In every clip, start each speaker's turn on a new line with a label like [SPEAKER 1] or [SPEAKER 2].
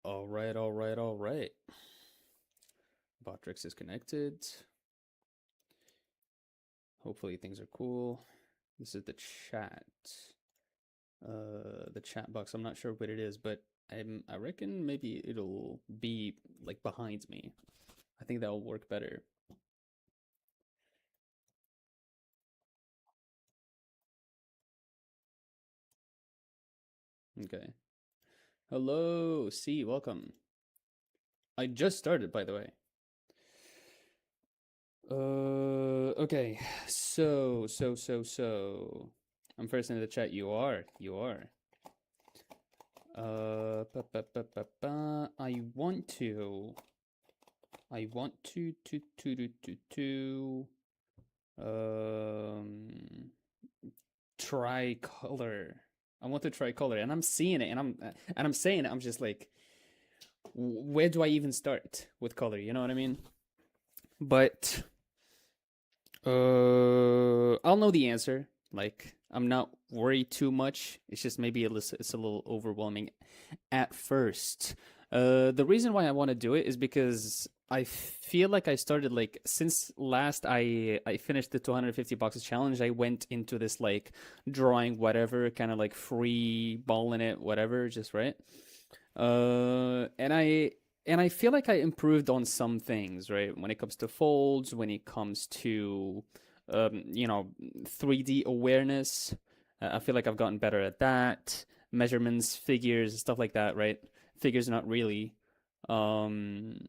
[SPEAKER 1] All right, all right, all right. Botrix is connected. Hopefully things are cool. This is the chat. The chat box. I'm not sure what it is, but I reckon maybe it'll be like behind me. I think that'll work better. Okay. Hello, C, welcome. I just started, by the way. Okay. So. I'm first in the chat. You are. I want to um try color. I want to try color, and I'm seeing it, and I'm saying it. I'm just like, where do I even start with color? You know what I mean? But I'll know the answer. Like, I'm not worried too much. It's just maybe it's a little overwhelming at first. The reason why I want to do it is because I feel like I started like since last I finished the 250 boxes challenge. I went into this like drawing whatever kind of like free balling it whatever, just right. And I feel like I improved on some things, right? When it comes to folds, when it comes to 3D awareness. I feel like I've gotten better at that. Measurements, figures, stuff like that, right? Figures not really. Um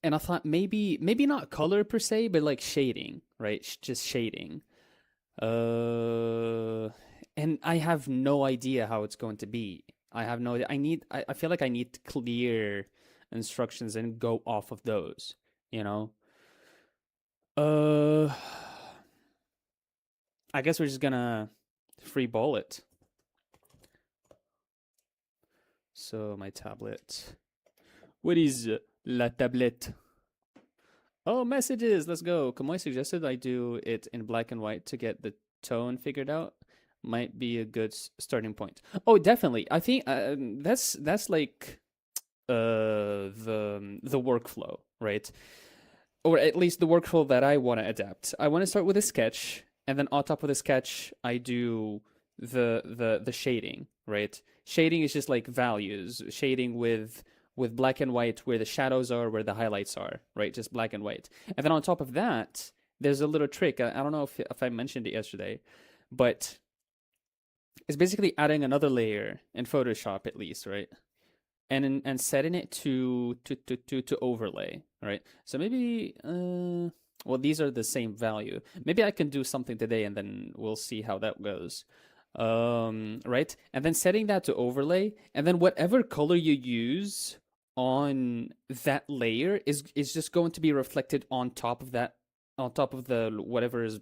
[SPEAKER 1] and I thought maybe not color per se, but like shading, right? Just shading. Uh and I have no idea how it's going to be. I have no idea. I feel like I need clear instructions and go off of those, you know? Uh I guess we're just gonna free ball it. So my tablet. What is la tablette? Oh, messages. Let's go. Kamoy suggested I do it in black and white to get the tone figured out. Might be a good starting point. Oh, definitely. I think that's like the workflow, right? Or at least the workflow that I want to adapt. I want to start with a sketch, and then on top of the sketch, I do the shading, right? Shading is just like values, shading with black and white where the shadows are, where the highlights are, right? Just black and white. And then on top of that, there's a little trick. I don't know if I mentioned it yesterday, but it's basically adding another layer in Photoshop at least, right? And setting it to overlay, right? So maybe well, these are the same value. Maybe I can do something today and then we'll see how that goes. Right? And then setting that to overlay, and then whatever color you use on that layer is just going to be reflected on top of that, on top of the whatever is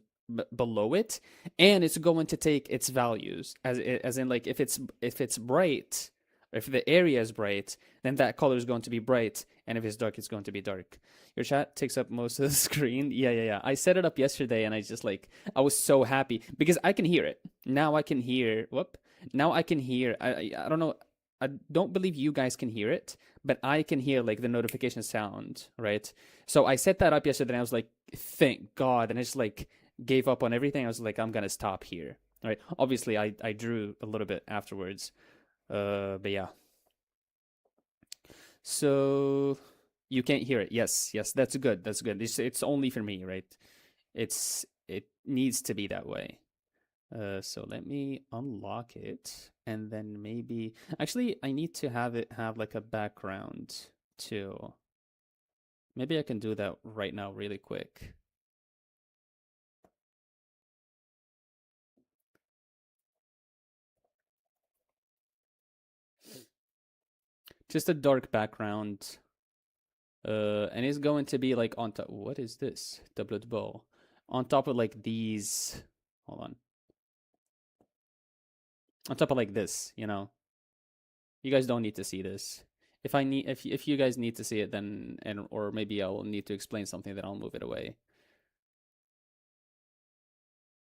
[SPEAKER 1] below it, and it's going to take its values as in like if it's bright, if the area is bright, then that color is going to be bright, and if it's dark, it's going to be dark. Your chat takes up most of the screen. Yeah. I set it up yesterday, and I was so happy because I can hear it now. I can hear. Whoop! Now I can hear. I don't know. I don't believe you guys can hear it, but I can hear like the notification sound, right? So I set that up yesterday, and I was like, thank God, and I just like gave up on everything. I was like, I'm gonna stop here. All right. Obviously, I drew a little bit afterwards. But yeah. So you can't hear it. Yes, that's good. That's good. It's only for me, right? It needs to be that way. So let me unlock it, and then maybe actually I need to have it have like a background too. Maybe I can do that right now really quick. Just a dark background. And it's going to be like on top. What is this? The blood bowl. On top of like these. Hold on. On top of like this, you know. You guys don't need to see this. If you guys need to see it, then and or maybe I'll need to explain something, then I'll move it away.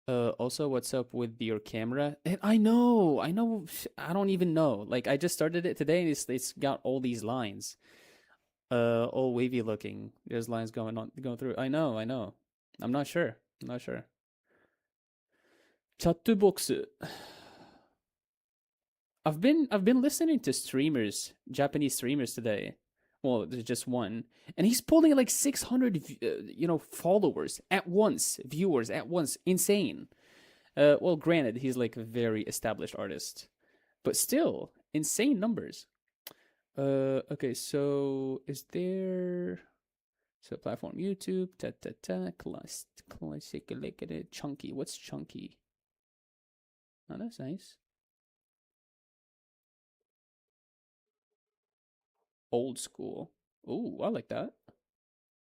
[SPEAKER 1] Also, what's up with your camera? And I know, I don't even know. Like, I just started it today, and it's got all these lines. All wavy looking. There's lines going through. I know. I'm not sure. I'm not sure. Chatbox. I've been listening to streamers, Japanese streamers today. Well, there's just one, and he's pulling like 600, followers at once, viewers at once. Insane. Well, granted, he's like a very established artist, but still insane numbers. Okay, so is there so platform YouTube, classic, chunky. What's chunky? Oh, that's nice. Old school. Oh, I like that.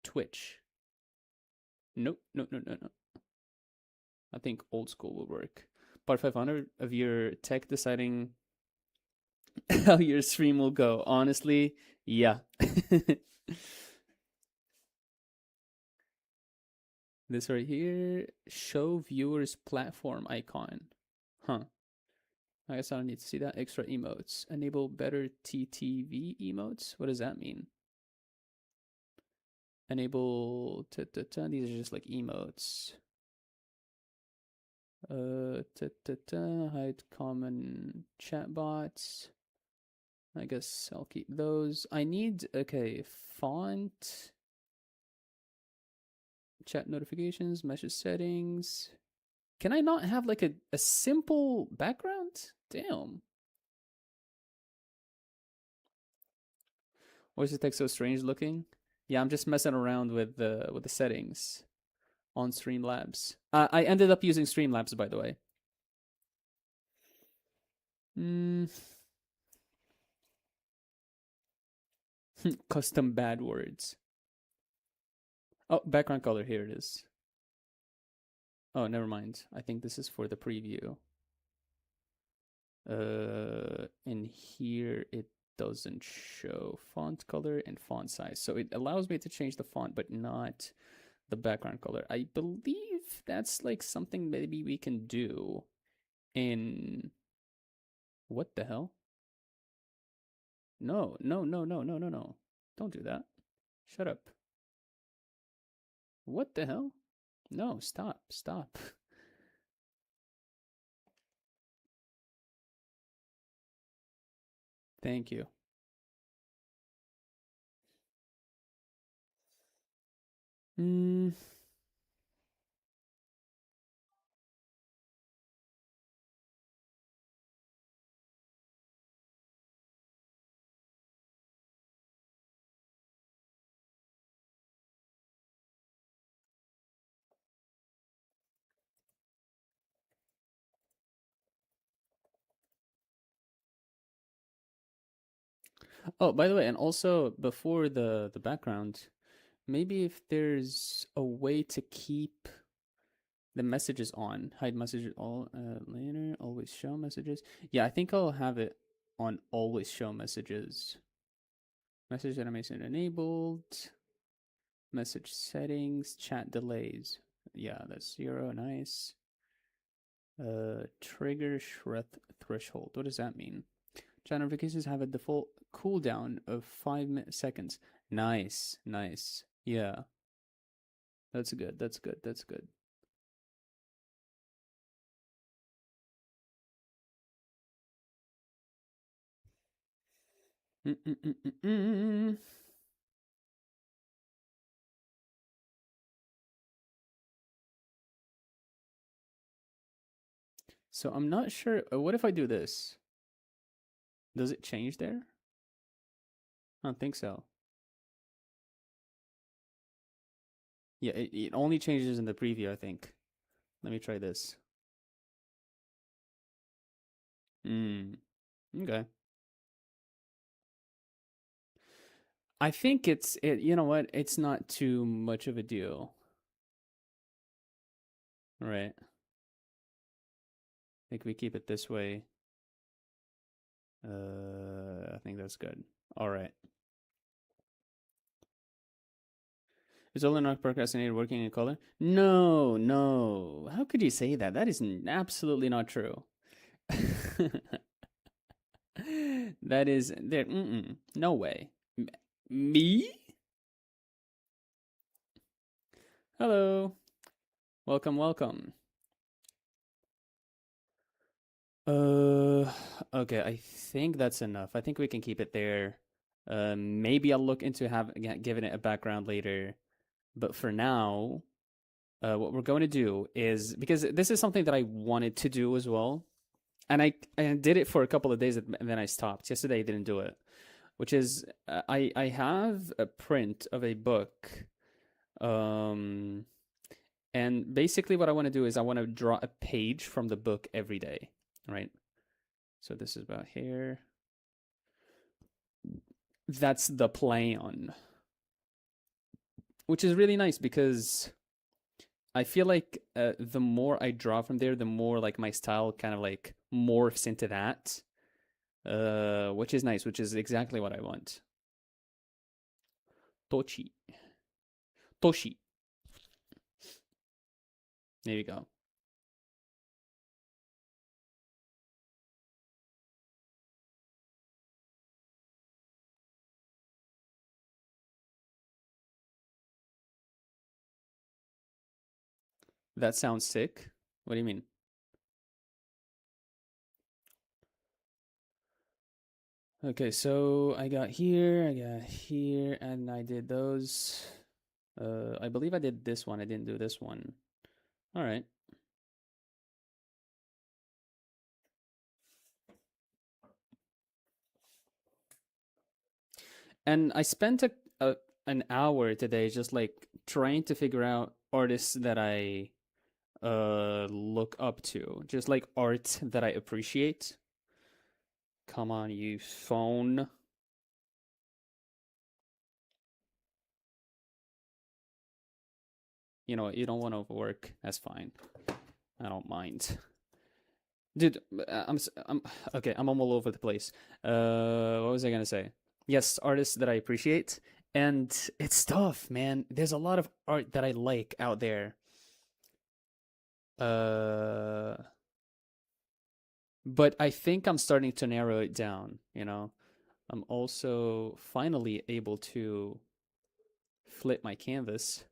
[SPEAKER 1] Twitch. Nope, no, no, no, no. I think old school will work. Part 500 of your tech deciding how your stream will go. Honestly, yeah. This right here, show viewers platform icon. Huh. I guess I don't need to see that. Extra emotes. Enable better TTV emotes. What does that mean? Enable. These are just like emotes. Hide common chatbots. I guess I'll keep those. I need, okay, font, chat notifications, message settings. Can I not have like a simple background? Damn. Why is the text so strange looking? Yeah, I'm just messing around with the settings on Streamlabs. I ended up using Streamlabs, by the way. Mm, custom bad words. Oh, background color. Here it is. Oh, never mind. I think this is for the preview. In here it doesn't show font color and font size. So it allows me to change the font, but not the background color. I believe that's like something maybe we can do in what the hell? No, no, no, no, no, no, no. Don't do that. Shut up. What the hell? No, stop, stop. Thank you. Mm. Oh, by the way, and also before the background, maybe if there's a way to keep the messages on, hide messages all later, always show messages. Yeah, I think I'll have it on always show messages. Message animation enabled. Message settings, chat delays. Yeah, that's 0. Nice. Trigger shred threshold. What does that mean? Chat notifications have a default cooldown of 5 seconds. Nice, nice. Yeah, that's good. That's good. That's good. Mm-mm-mm-mm-mm. So I'm not sure. What if I do this? Does it change there? I don't think so. Yeah, it only changes in the preview, I think. Let me try this. Okay. I think you know what? It's not too much of a deal. Right. I think we keep it this way. I think that's good. All right. Is Olin not procrastinated working in color? No, no. How could you say that? That is absolutely not true. That is there. No way. Me? Hello. Welcome, welcome. Uh, okay. I think that's enough. I think we can keep it there. Maybe I'll look into giving it a background later. But for now, what we're going to do is because this is something that I wanted to do as well, and I did it for a couple of days and then I stopped. Yesterday I didn't do it, which is I have a print of a book, um, and basically what I want to do is I want to draw a page from the book every day, right? So this is about here. That's the plan, which is really nice because I feel like the more I draw from there, the more like my style kind of like morphs into that, which is nice, which is exactly what I want. Tochi. Toshi. There you go. That sounds sick. What do you mean? Okay, so I got here, and I did those. I believe I did this one. I didn't do this one. All right. And I spent an hour today just like trying to figure out artists that I look up to, just like art that I appreciate. Come on, you phone. You know what? You don't want to overwork. That's fine. I don't mind. Dude, I'm okay. I'm all over the place. What was I gonna say? Yes, artists that I appreciate, and it's tough, man. There's a lot of art that I like out there. Uh, but I think I'm starting to narrow it down. I'm also finally able to flip my canvas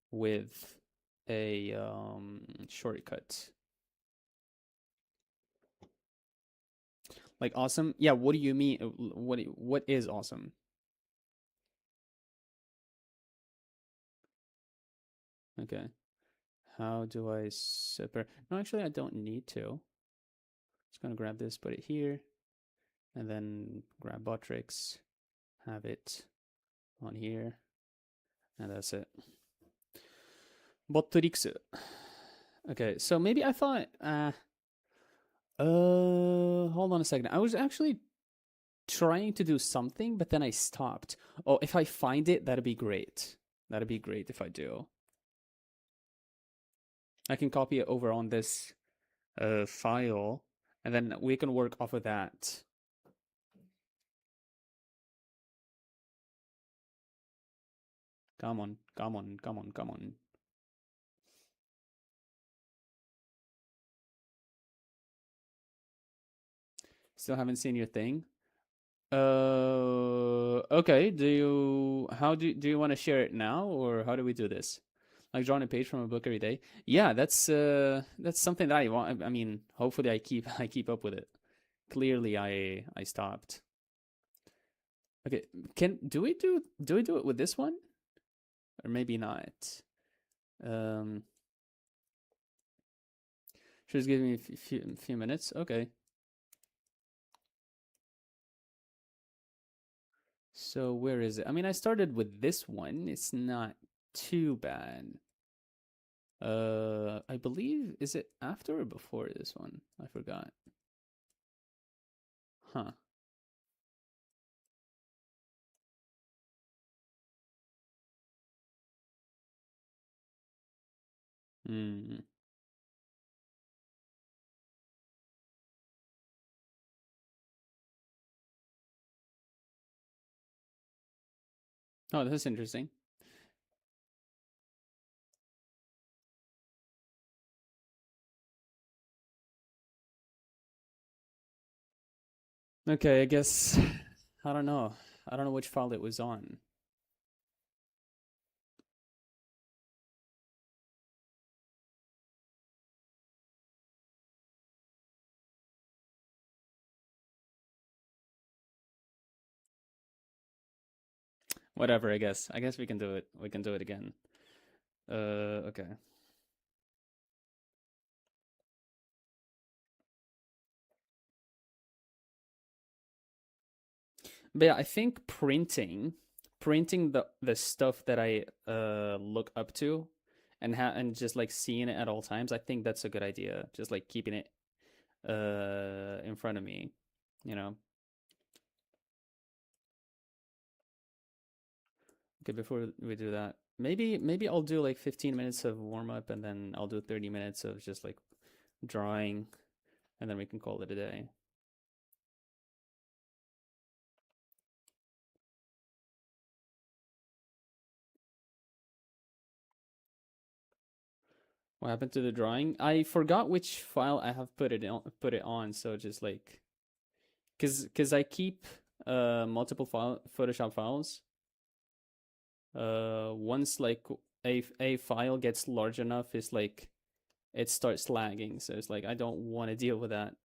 [SPEAKER 1] with a shortcut. Like awesome? Yeah. What do you mean? What is awesome? Okay. How do I separate? No, actually, I don't need to. Just gonna grab this, put it here, and then grab Botrix, have it on here, and that's it. Botrix. Okay, so maybe I thought, hold on a second. I was actually trying to do something, but then I stopped. Oh, if I find it, that'd be great. That'd be great if I do. I can copy it over on this file, and then we can work off of that. Come on, come on, come on, come on. Still haven't seen your thing. Okay. Do you want to share it now, or how do we do this? Like drawing a page from a book every day? Yeah, that's something that I want. I mean, hopefully I keep up with it. Clearly, I stopped. Okay, can do we do it with this one, or maybe not? Um, just give me a few minutes. Okay. So where is it? I mean, I started with this one. It's not too bad. I believe is it after or before this one? I forgot. Huh. Hmm. Oh, that's interesting. Okay, I guess I don't know. I don't know which file it was on. Whatever, I guess. I guess we can do it. We can do it again. Okay. But yeah, I think printing the stuff that I look up to and just like seeing it at all times, I think that's a good idea. Just like keeping it in front of me, you know. Okay, before we do that, maybe I'll do like 15 minutes of warm up and then I'll do 30 minutes of just like drawing and then we can call it a day. What happened to the drawing? I forgot which file I have put it on, so just like cuz I keep multiple Photoshop files. Once like a file gets large enough, it's like it starts lagging. So it's like I don't want to deal with that.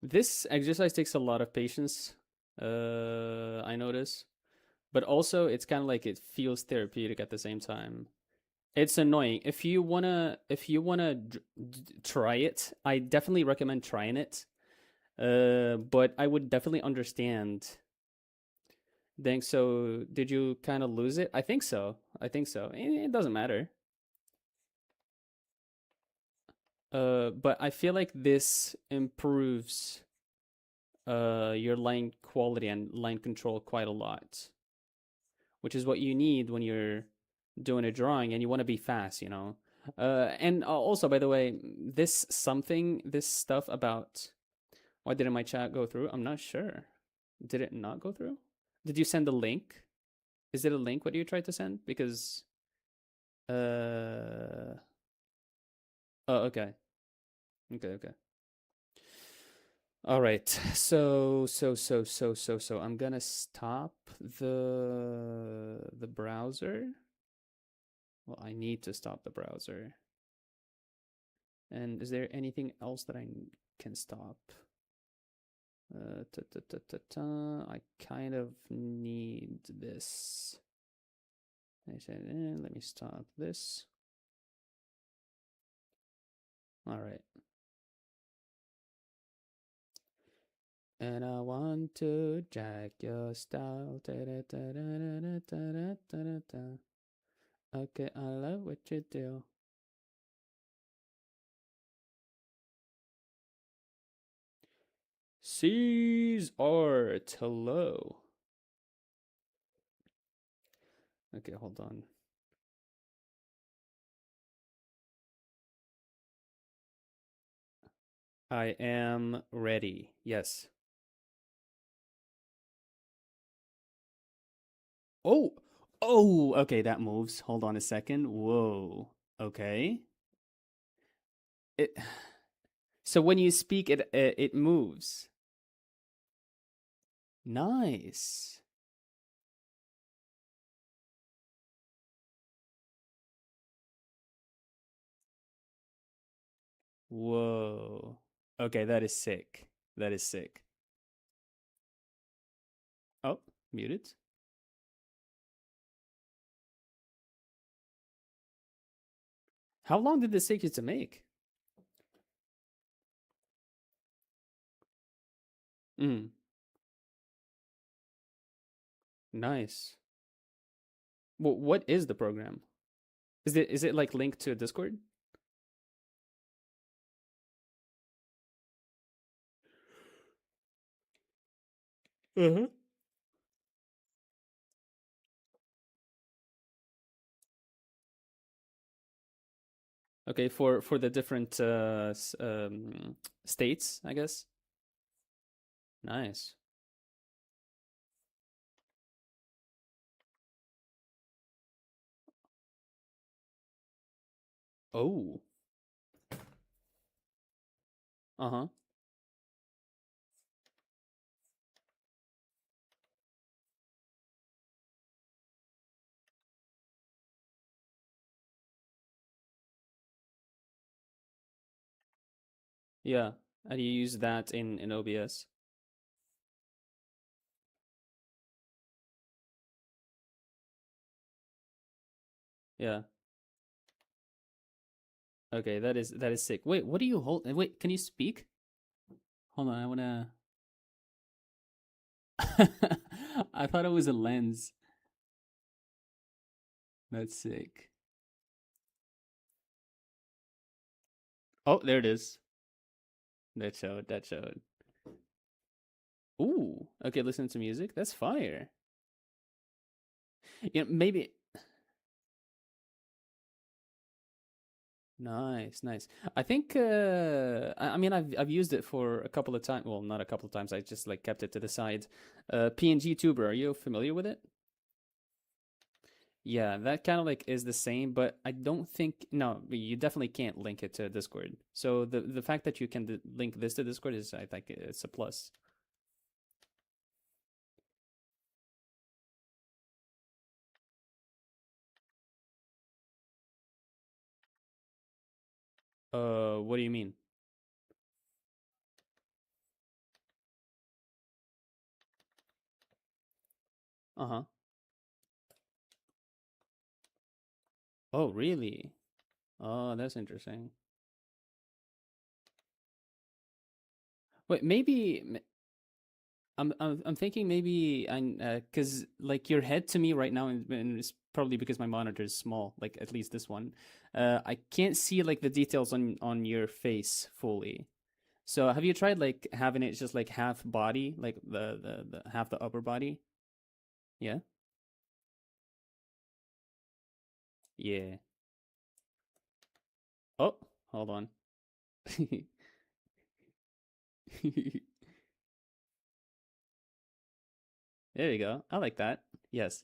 [SPEAKER 1] This exercise takes a lot of patience. I notice, but also it's kind of like it feels therapeutic at the same time. It's annoying. If you wanna try it, I definitely recommend trying it. But I would definitely understand. Think so. Did you kind of lose it? I think so. I think so. It doesn't matter. But I feel like this improves your line quality and line control quite a lot, which is what you need when you're doing a drawing and you want to be fast, you know. And also, by the way, this stuff about why didn't my chat go through? I'm not sure. Did it not go through? Did you send a link? Is it a link? What you tried to send? Because oh, okay, okay. All right. So I'm gonna stop the browser. Well, I need to stop the browser. And is there anything else that I can stop? I kind of need this. I said, let me stop this. All right. And I want to jack your style. Okay, I love what you do. Seize art. Hello. Okay, hold on. I am ready. Yes. Oh, oh, okay, that moves. Hold on a second. Whoa. Okay. It so when you speak it moves. Nice. Whoa. Okay, that is sick. That is sick. Oh, muted. How long did this take you to make? Mm, nice. Well, what is the program? Is it like linked to Discord? Uh-huh. Okay, for the different states, I guess. Nice. Oh. Uh-huh. Yeah. And you use that in OBS. Yeah. Okay, that is sick. Wait, what do you hold? Wait, can you speak? Hold on, I wanna. I thought it was a lens. That's sick. Oh, there it is. That showed. That showed. Ooh. Okay, listen to music. That's fire. Maybe. Nice, nice. I think I mean I've used it for a couple of times. Well, not a couple of times. I just like kept it to the side. PNG Tuber, are you familiar with it? Yeah, that kind of like is the same, but I don't think no, you definitely can't link it to Discord. So the fact that you can link this to Discord is I think it's a plus. What do you mean? Uh-huh. Oh, really? Oh, that's interesting. Wait, maybe I'm thinking maybe I'm because like your head to me right now, and it's probably because my monitor is small, like at least this one. I can't see like the details on your face fully. So have you tried like having it just like half body, like the half the upper body? Yeah. Yeah. Oh, hold on. There you go. I like that. Yes.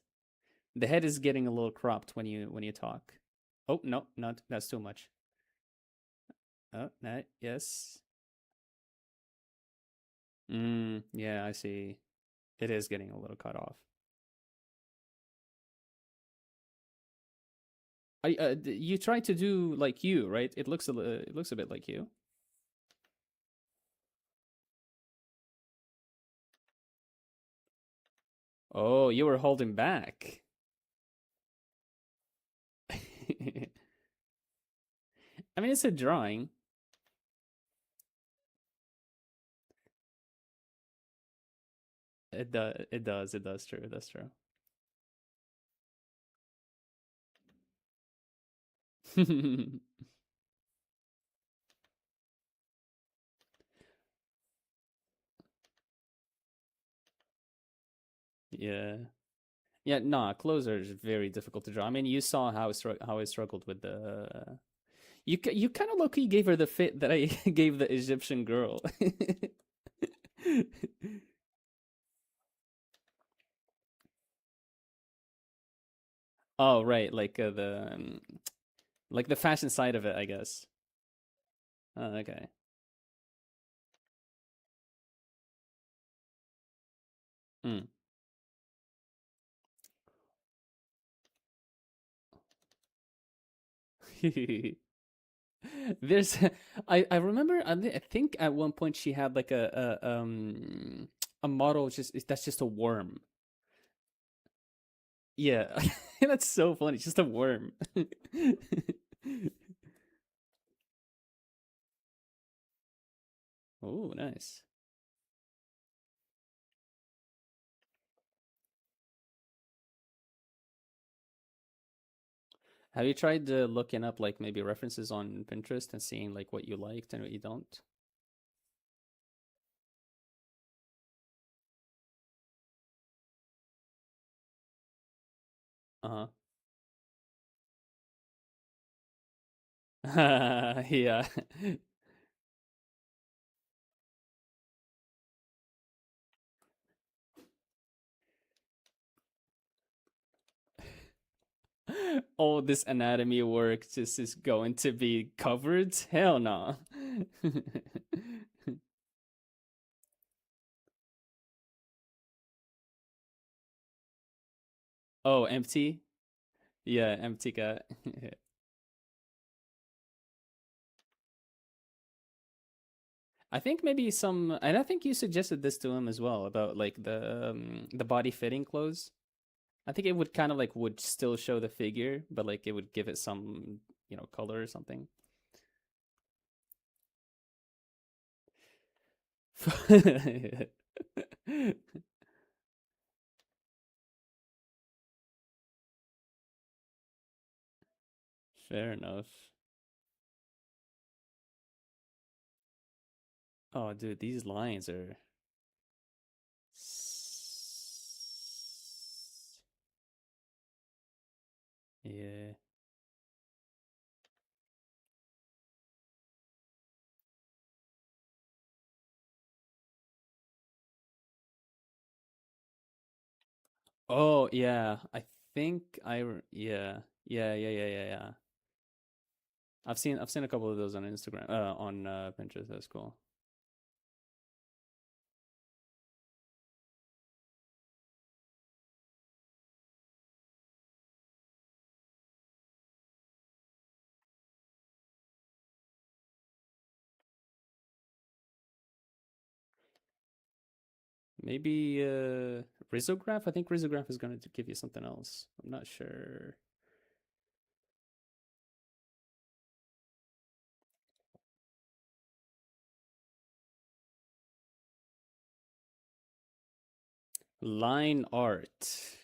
[SPEAKER 1] The head is getting a little cropped when you talk. Oh, no, not that's too much. Oh, that yes. Yeah, I see. It is getting a little cut off. You try to do like you, right? It looks a bit like you. Oh, you were holding back. I mean, it's a drawing. It does. It does. It does. True. That's true. Yeah. Yeah. Nah, closer is very difficult to draw. I mean, you saw how I struggled with the. You kind of low key gave her the fit that I gave the Egyptian girl. Oh, right, like the fashion side of it, I guess. Oh, okay. Mm. There's, I remember, I think at one point she had like a model just that's just a worm. Yeah, that's so funny. Just a worm. Oh, nice. Have you tried looking up like maybe references on Pinterest and seeing like what you liked and what you don't? Uh-huh. Yeah. All this anatomy work just is going to be covered? Hell no. Oh, empty? Yeah, empty cat. I think maybe some, and I think you suggested this to him as well about like the body fitting clothes. I think it would kind of like would still show the figure, but like it would give it some, color or something. Fair enough. Oh, dude, these lines are. Yeah. Oh, yeah. I think yeah. Yeah. I've seen a couple of those on Instagram, on Pinterest. That's cool. Maybe Risograph. I think Risograph is going to give you something else. I'm not sure. Line art.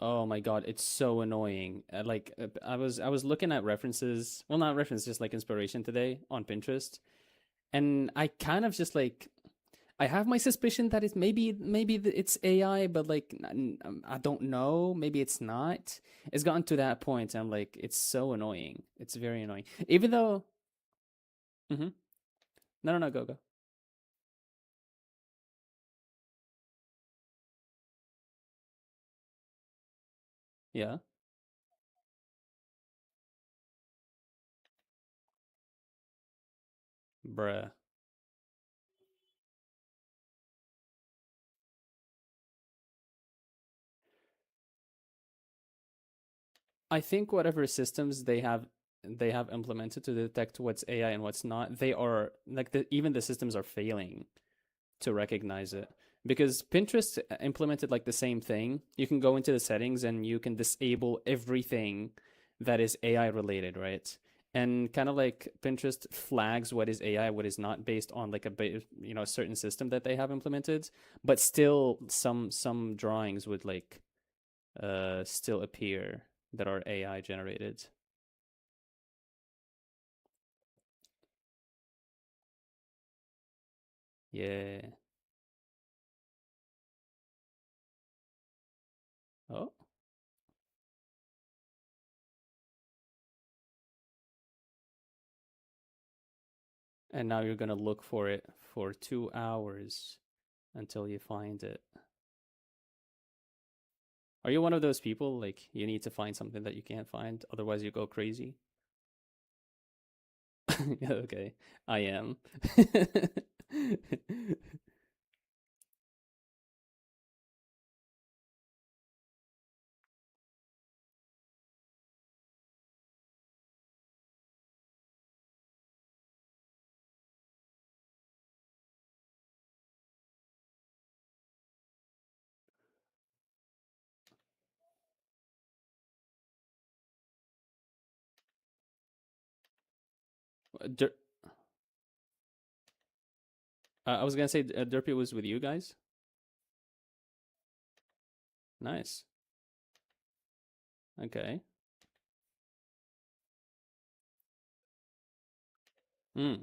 [SPEAKER 1] Oh my God, it's so annoying. I was looking at references, well, not references, just like inspiration today on Pinterest, and I kind of just like I have my suspicion that it's AI, but like I don't know. Maybe it's not. It's gotten to that point. I'm like, it's so annoying. It's very annoying. Even though, hmm no, go go. Yeah, bruh. I think whatever systems they have implemented to detect what's AI and what's not, they are like even the systems are failing to recognize it because Pinterest implemented like the same thing. You can go into the settings and you can disable everything that is AI related, right? And kind of like Pinterest flags what is AI, what is not based on like a certain system that they have implemented, but still some drawings would like still appear that are AI generated. Yeah. Oh, and now you're gonna look for it for 2 hours until you find it. Are you one of those people like you need to find something that you can't find, otherwise you go crazy? Okay, I am. Der- I was gonna say Derpy was with you guys. Nice. Okay. Hmm.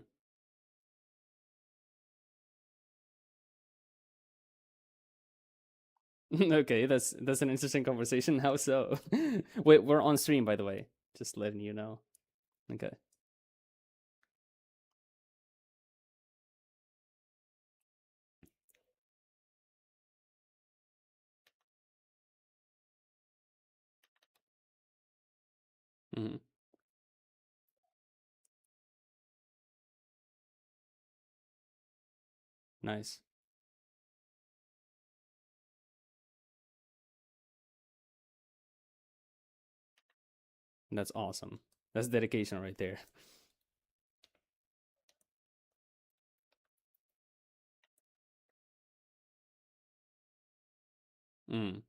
[SPEAKER 1] Okay, that's an interesting conversation. How so? Wait, we're on stream, by the way. Just letting you know. Okay. Hmm. Nice. That's awesome. That's dedication right there. Mm.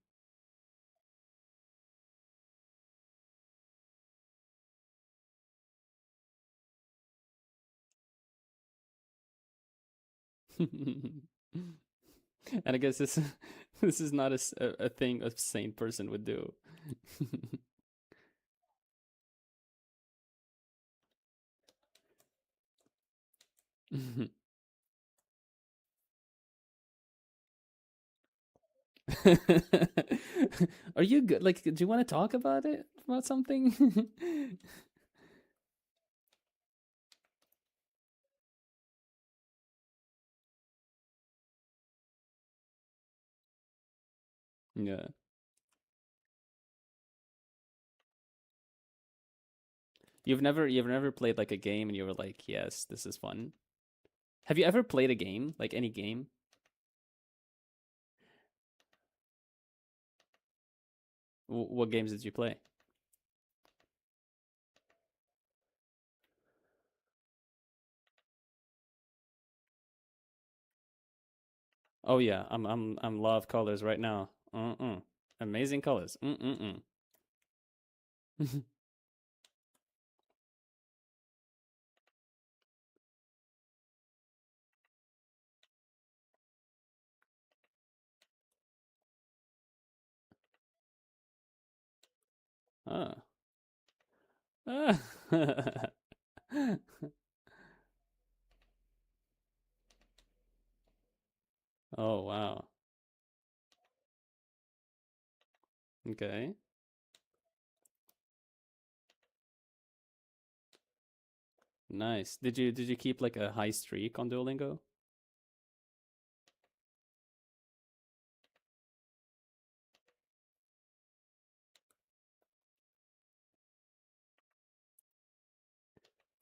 [SPEAKER 1] And I guess this this is not a thing a sane person would do. Are you good? Like, do you want to talk about it? About something? Yeah. You've never played like a game and you were like, yes, this is fun. Have you ever played a game? Like any game? What games did you play? Oh yeah, I'm love colors right now. Amazing colors. Ah. Ah. Oh wow. Okay. Nice. Did you keep like a high streak on Duolingo?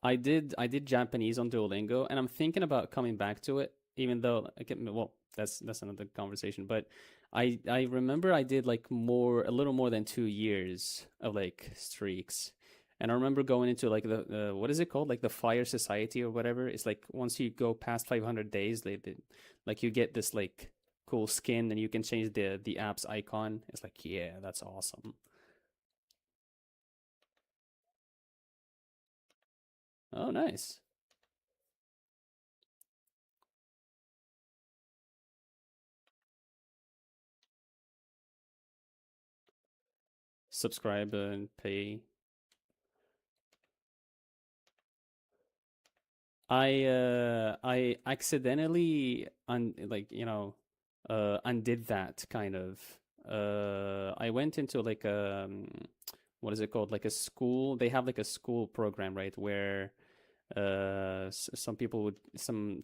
[SPEAKER 1] I did Japanese on Duolingo, and I'm thinking about coming back to it, even though I get well, that's another conversation. But I remember I did like a little more than 2 years of like streaks, and I remember going into like the what is it called, like the Fire Society or whatever. It's like once you go past 500 days, they like you get this like cool skin, and you can change the app's icon. It's like yeah, that's awesome. Oh, nice. Subscribe and pay. I accidentally undid that kind of. I went into like what is it called, like a school. They have like a school program, right, where some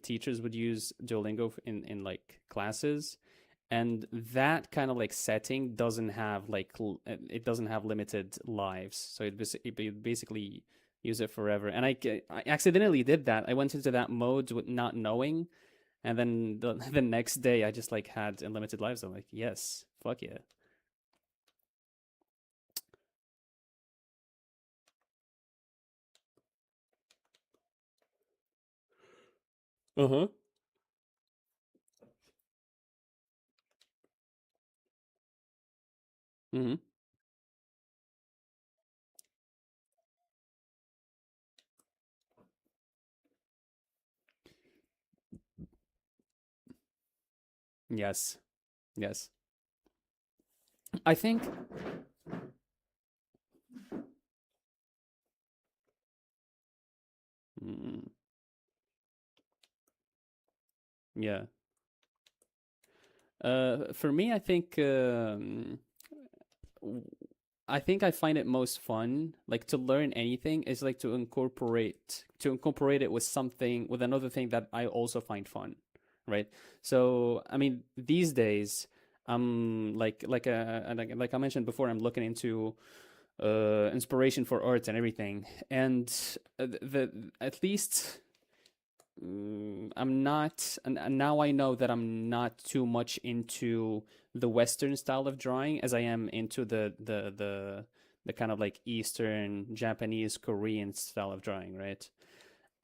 [SPEAKER 1] teachers would use Duolingo in like classes, and that kind of like setting doesn't have like it doesn't have limited lives, so it basically use it forever. And I accidentally did that. I went into that mode with not knowing, and then the next day I just like had unlimited lives. I'm like, yes, fuck yeah. Uh-huh. Hmm. Yes. Yes. I think. Mm, yeah. For me, I think I find it most fun, like to learn anything, is like to incorporate it with something with another thing that I also find fun, right? So I mean, these days, like I mentioned before, I'm looking into inspiration for art and everything, and at least I'm not, and now I know that I'm not too much into the Western style of drawing as I am into the kind of like Eastern, Japanese, Korean style of drawing, right?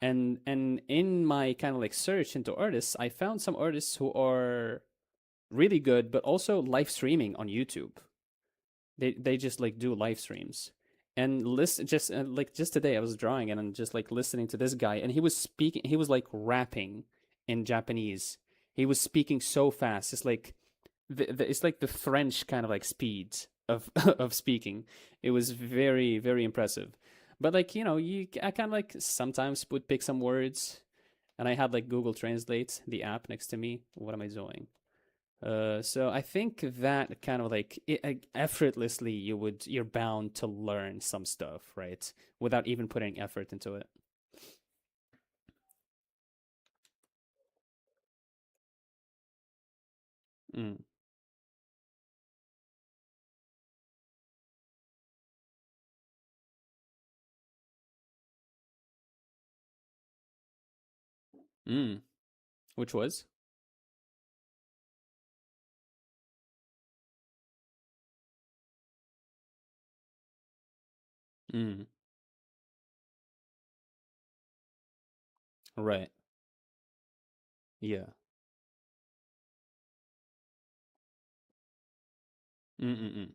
[SPEAKER 1] And in my kind of like search into artists, I found some artists who are really good, but also live streaming on YouTube. They just like do live streams and listen just like just today I was drawing and I'm just like listening to this guy and he was like rapping in Japanese. He was speaking so fast. It's like it's like the French kind of like speed of of speaking. It was very very impressive. But like, you know, you I kind of like sometimes would pick some words and I had like Google Translate, the app next to me. What am I doing? So I think that kind of like effortlessly you're bound to learn some stuff, right? Without even putting effort into it. Mm. Mm. Which was? Mm. Right. Yeah. Mm-mm-mm.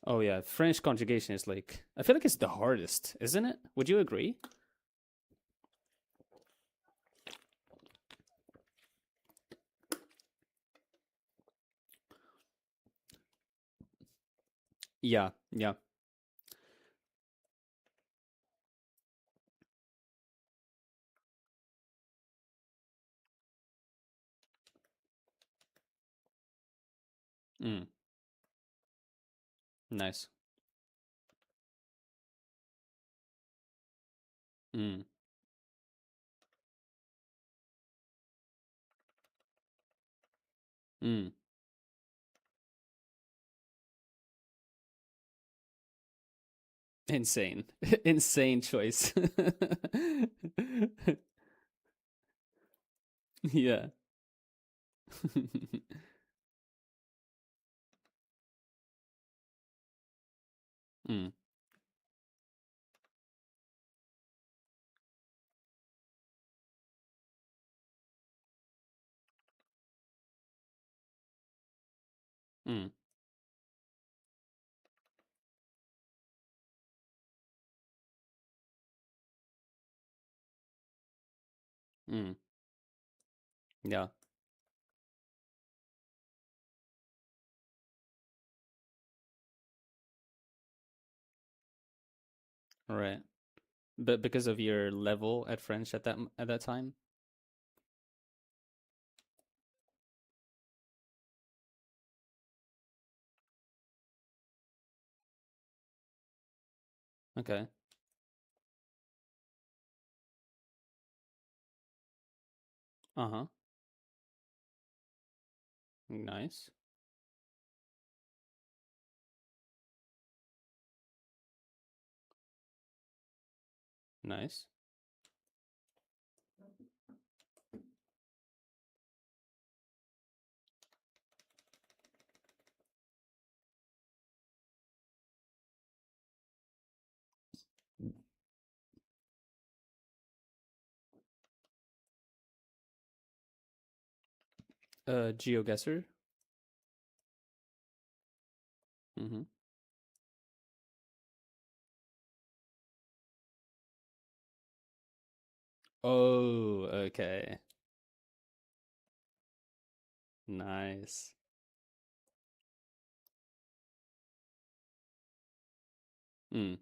[SPEAKER 1] Oh yeah, French conjugation is like I feel like it's the hardest, isn't it? Would you agree? Yeah. Yeah. Mm. Nice. Mm. Mm. Insane. Insane choice. Yeah. Mm. Mm. Mm. Yeah. Right. But because of your level at French at that time? Okay. Uh-huh. Nice. Nice. GeoGuessr? Mm-hmm. Oh, okay. Nice. Mm.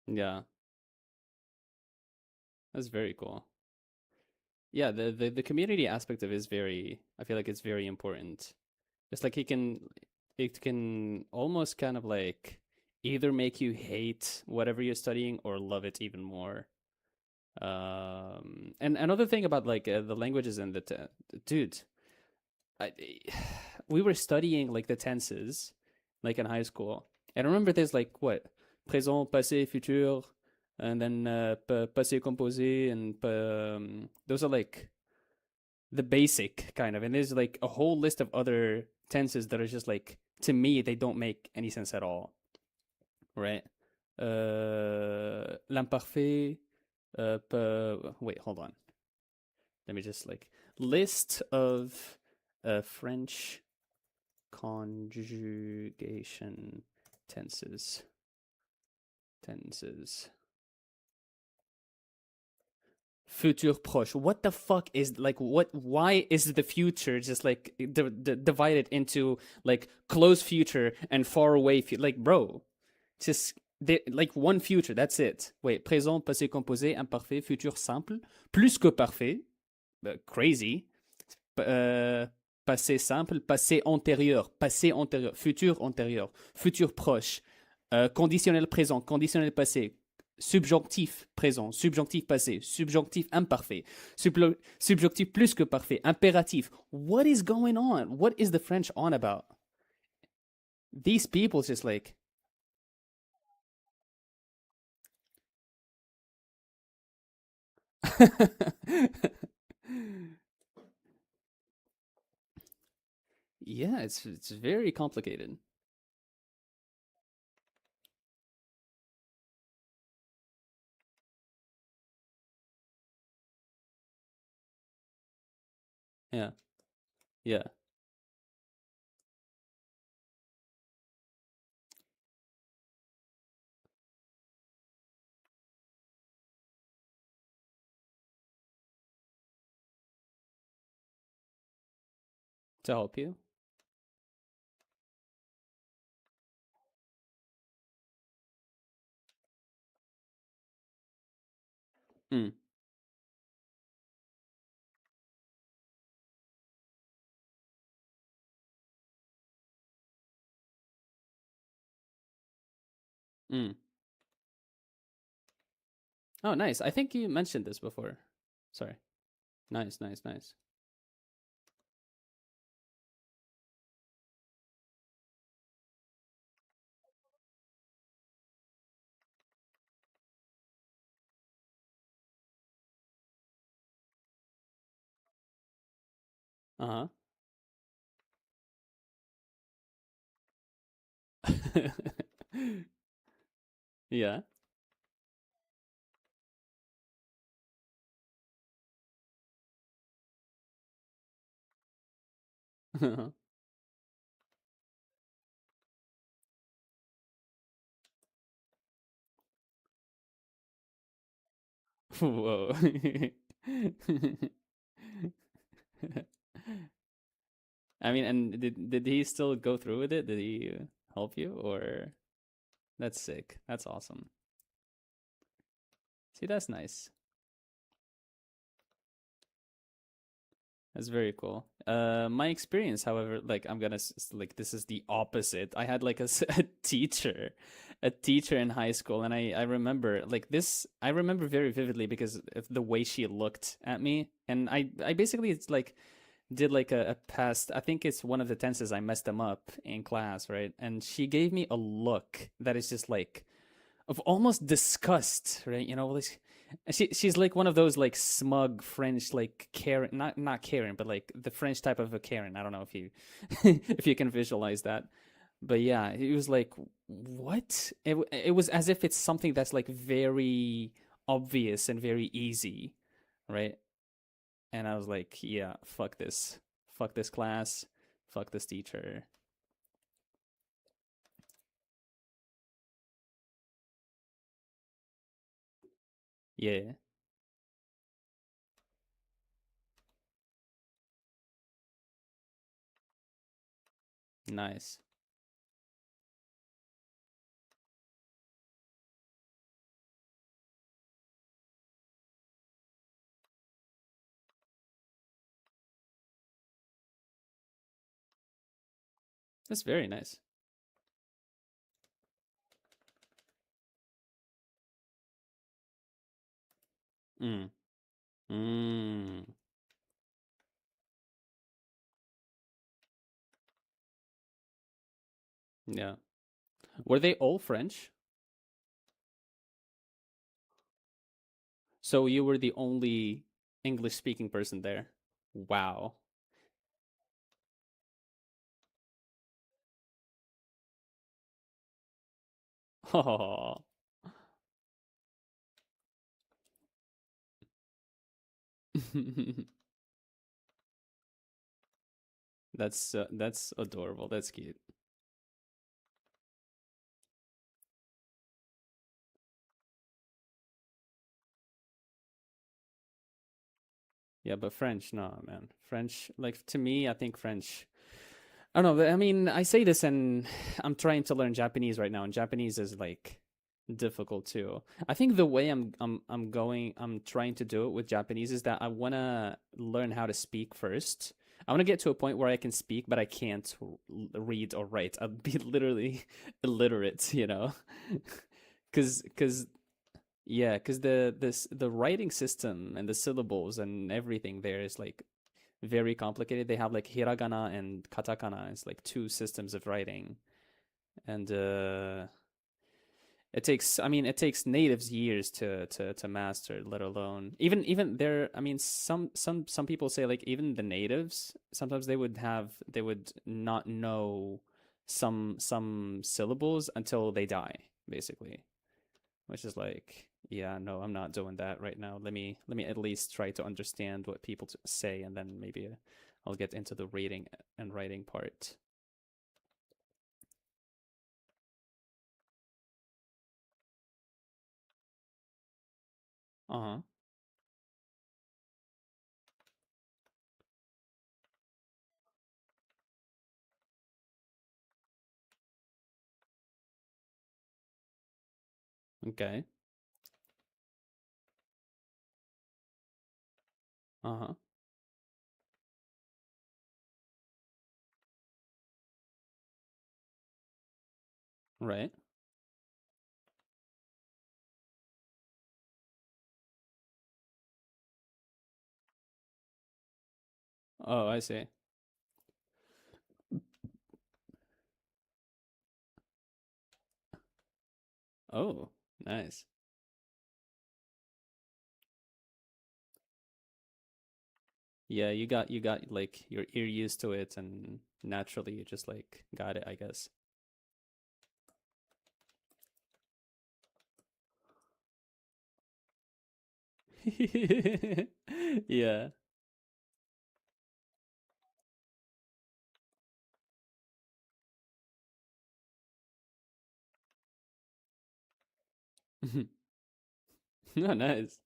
[SPEAKER 1] Yeah, that's very cool. Yeah, the community aspect of it is very, I feel like it's very important. It's like it can almost kind of like either make you hate whatever you're studying or love it even more. And another thing about like the languages and dude, I, we were studying like the tenses, like in high school. And I remember there's like what présent, passé, futur, and then passé composé, and those are like the basic kind of. And there's like a whole list of other tenses that are just like to me they don't make any sense at all, right? L'imparfait. Wait, hold on. Let me just like list of French conjugation tenses. Tenses. Futur proche. What the fuck is like what? Why is the future just like divided into like close future and far away future? Like, bro, just like one future. That's it. Wait, présent, passé composé, imparfait, futur simple, plus que parfait. Crazy. Passé simple, passé antérieur, futur antérieur, futur proche, conditionnel présent, conditionnel passé, subjonctif présent, subjonctif passé, subjonctif imparfait, subjonctif plus que parfait, impératif. What is going on? What is the French on about? These people just like, yeah, it's very complicated. Yeah, yeah. To help you. Mm, mm. Oh, nice. I think you mentioned this before. Sorry. Nice, nice, nice. Uh huh. Yeah. Whoa. I mean, and did he still go through with it? Did he help you, or that's sick? That's awesome. See, that's nice. That's very cool. My experience, however, like I'm gonna like this is the opposite. I had like a teacher in high school, and I remember like this. I remember very vividly because of the way she looked at me, and I basically it's like did like a past. I think it's one of the tenses I messed them up in class, right? And she gave me a look that is just like of almost disgust, right? You know, like she's like one of those like smug French like Karen, not Karen, but like the French type of a Karen. I don't know if you if you can visualize that, but yeah, it was like what it was as if it's something that's like very obvious and very easy, right? And I was like, yeah, fuck this class, fuck this teacher. Yeah. Nice. That's very nice. Mm. Mm. Yeah. Were they all French? So you were the only English speaking person there. Wow. Oh. That's adorable. That's cute. Yeah, but French, no, man. French, like to me, I think French. I don't know. I mean, I say this, and I'm trying to learn Japanese right now, and Japanese is like difficult too. I think the way I'm trying to do it with Japanese is that I wanna learn how to speak first. I want to get to a point where I can speak, but I can't read or write. I'll be literally illiterate, you know, because yeah, because the writing system and the syllables and everything there is like very complicated. They have like hiragana and katakana. It's like two systems of writing, and it takes. I mean, it takes natives years to master, let alone even there. I mean, some people say like even the natives sometimes they would not know some syllables until they die, basically, which is like, yeah, no, I'm not doing that right now. Let me at least try to understand what people say, and then maybe I'll get into the reading and writing part. Uh-huh. Okay. Uh-huh. Right. Oh, I see. Oh, nice. Yeah, you got like your ear used to it, and naturally you just like got it, I guess. Yeah. No, nice.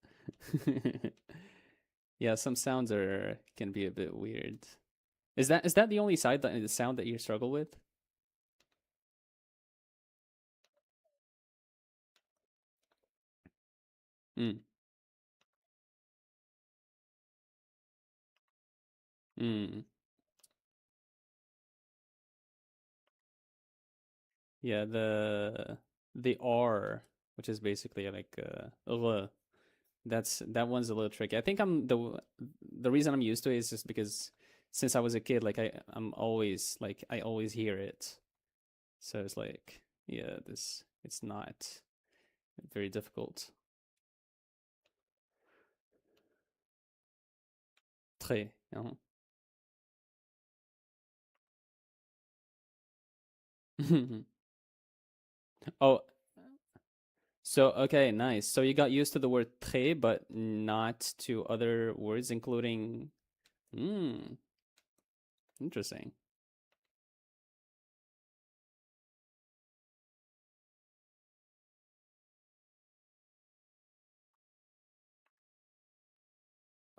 [SPEAKER 1] Yeah, some sounds are can be a bit weird. Is that the only side that the sound that you struggle with? Mm. Mm. Yeah, the R, which is basically like that one's a little tricky. I think the reason I'm used to it is just because since I was a kid, like I always hear it. So it's like, yeah, this it's not very difficult. Très. Oh, so okay, nice. So you got used to the word très, but not to other words, including. Hmm, interesting.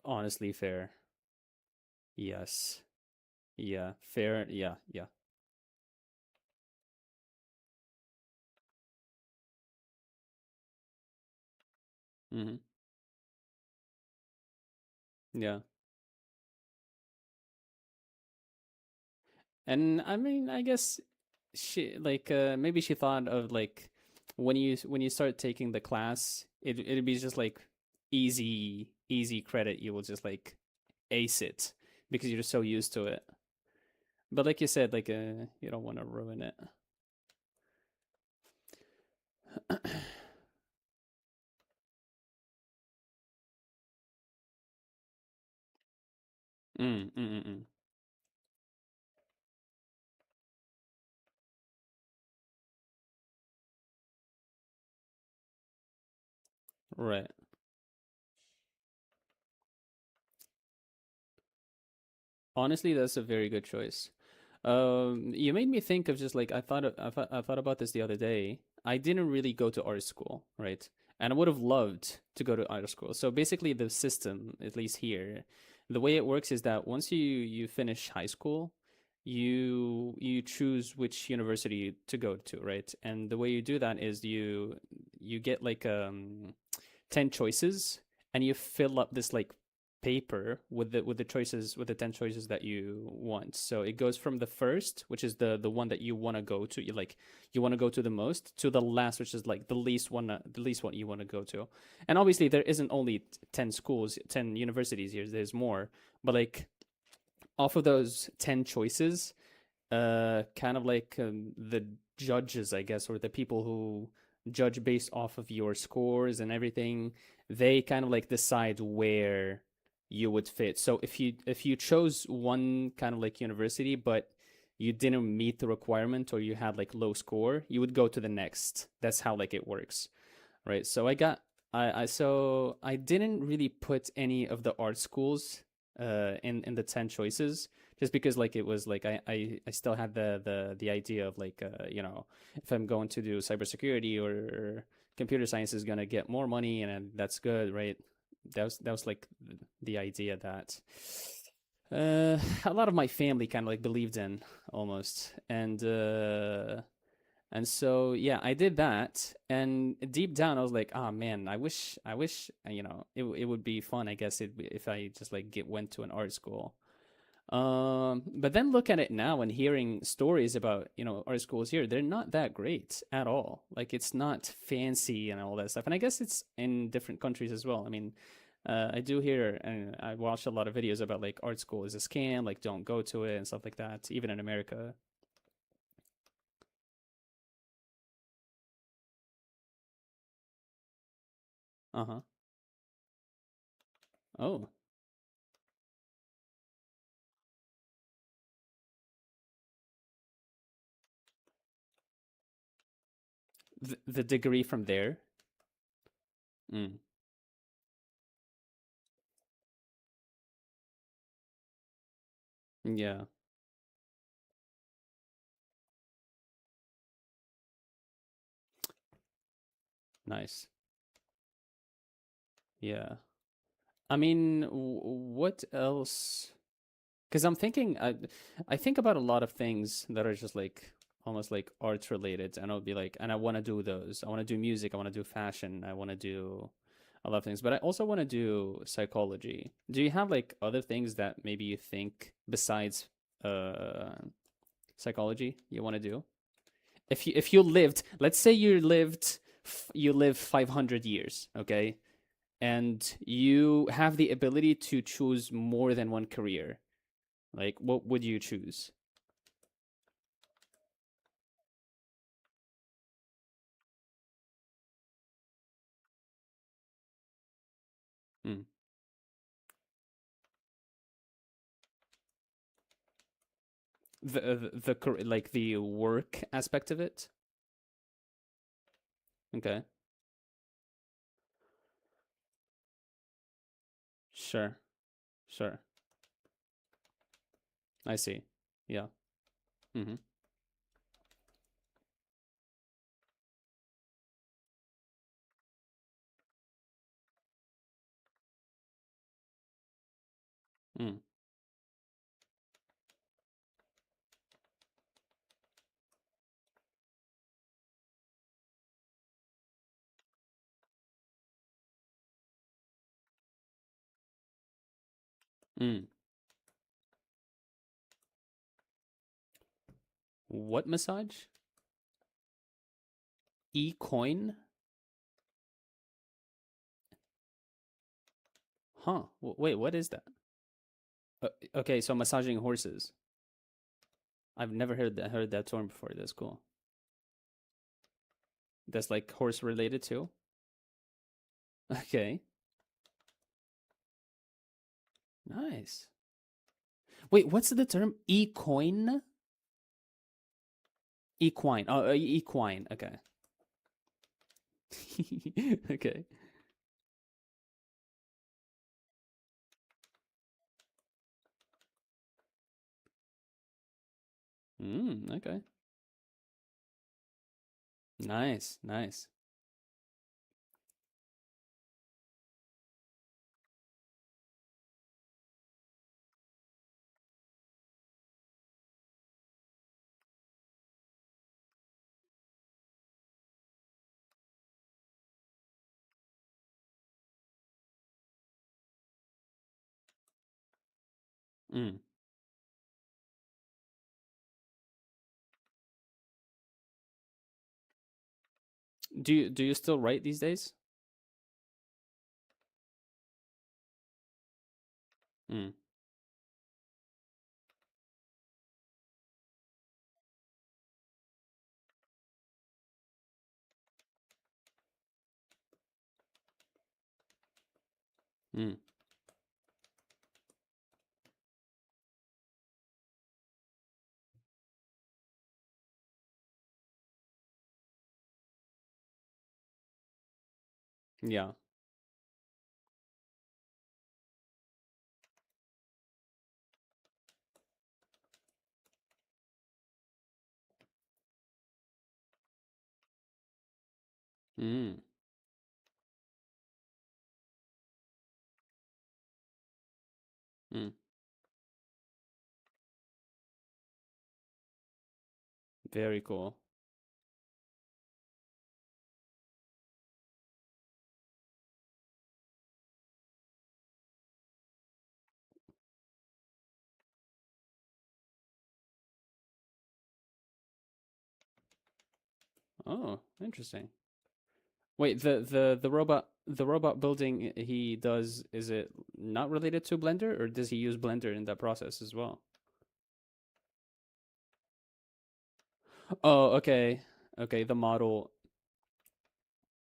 [SPEAKER 1] Honestly, fair. Yes. Yeah. Fair. Yeah. Yeah. Hmm. Yeah. And I mean, I guess she like maybe she thought of like when you start taking the class, it'd be just like easy credit. You will just like ace it because you're so used to it. But like you said, like you don't want to ruin it. Mm. Right. Honestly, that's a very good choice. You made me think of just like I thought about this the other day. I didn't really go to art school, right? And I would have loved to go to art school. So basically, the system, at least here, the way it works is that once you finish high school, you choose which university to go to, right? And the way you do that is you get like 10 choices and you fill up this like paper with the choices with the 10 choices that you want. So it goes from the first, which is the one that you want to go to, you want to go to the most, to the last, which is like the least one you want to go to. And obviously there isn't only 10 schools, 10 universities here, there's more. But like off of those 10 choices, kind of like the judges, I guess, or the people who judge based off of your scores and everything, they kind of like decide where you would fit. So if you chose one kind of like university, but you didn't meet the requirement or you had like low score, you would go to the next. That's how like it works, right? So I didn't really put any of the art schools in the 10 choices just because like it was like I still had the idea of like if I'm going to do cybersecurity or computer science is going to get more money and that's good, right? That was like the idea that a lot of my family kind of like believed in almost. And so yeah, I did that, and deep down I was like, oh man, I wish, it would be fun. I guess if I just like get went to an art school. But then look at it now and hearing stories about art schools here, they're not that great at all. Like it's not fancy and all that stuff. And I guess it's in different countries as well. I mean, I do hear and I watch a lot of videos about like art school is a scam, like don't go to it and stuff like that. Even in America. Uh huh. Oh, the degree from there. Mm, yeah, nice. Yeah. I mean, what else? Because I think about a lot of things that are just like almost like arts related, and I'll be like, and I want to do those. I want to do music. I want to do fashion. I want to do a lot of things, but I also want to do psychology. Do you have like other things that maybe you think besides uh psychology you want to do? If you lived, let's say you live 500 years, okay? And you have the ability to choose more than one career, like what would you choose? Hmm. Like the work aspect of it. Okay, sure, sure. I see. Yeah. Mm-hmm. Mm. Mm. What massage? E-coin? Huh. Wait, what is that? Okay, so massaging horses. I've never heard that term before. That's cool. That's like horse related too. Okay. Nice. Wait, what's the term? Equine? Equine. Oh, equine. Okay. Okay. Okay. Nice. Nice. Mm. Do you still write these days? Mm. Mm. Yeah. Mm. Mm. Very cool. Oh, interesting. Wait, the robot building he does, is it not related to Blender, or does he use Blender in that process as well? Oh, okay. Okay, the model.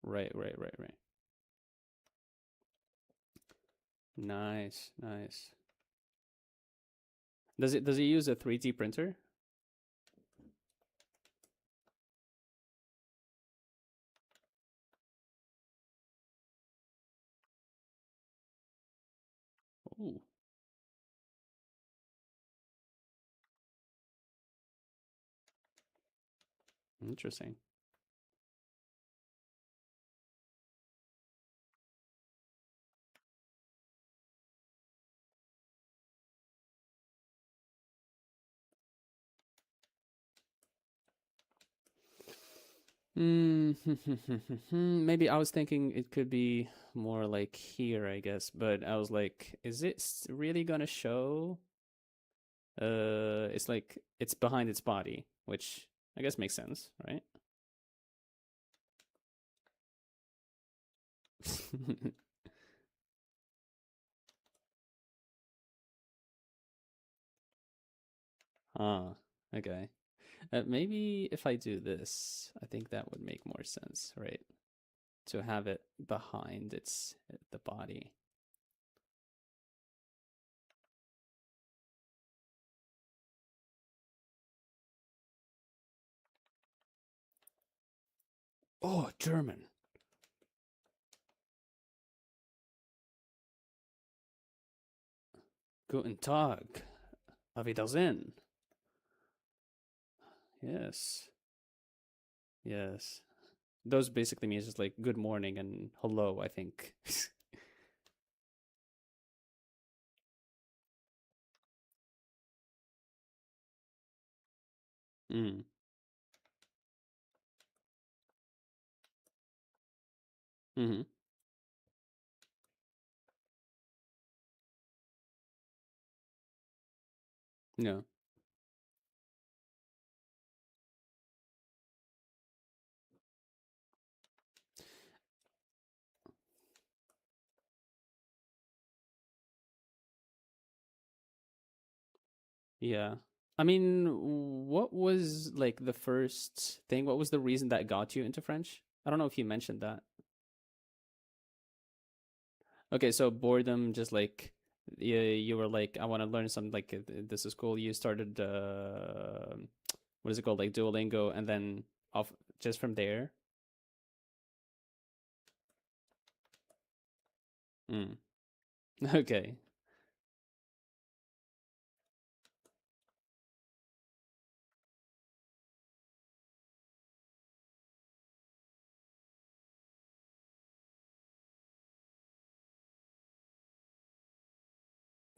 [SPEAKER 1] Right, right, right, right. Nice, nice. Does it use a 3D printer? Oh, interesting. Hmm. Maybe I was thinking it could be more like here, I guess, but I was like, is it really gonna show? It's like it's behind its body, which I guess makes sense, right? Ah, okay. Maybe if I do this, I think that would make more sense, right? To have it behind the body. Oh, German. Guten Tag. Auf Wiedersehen. Yes. Yes. Those basically means just like good morning and hello, I think. Mm. Mm-hmm. Yeah. Yeah. I mean, what was like the first thing? What was the reason that got you into French? I don't know if you mentioned that. Okay, so boredom, just like you were like, I want to learn something. Like this is cool. You started what is it called, like Duolingo, and then off just from there. Mm. Okay.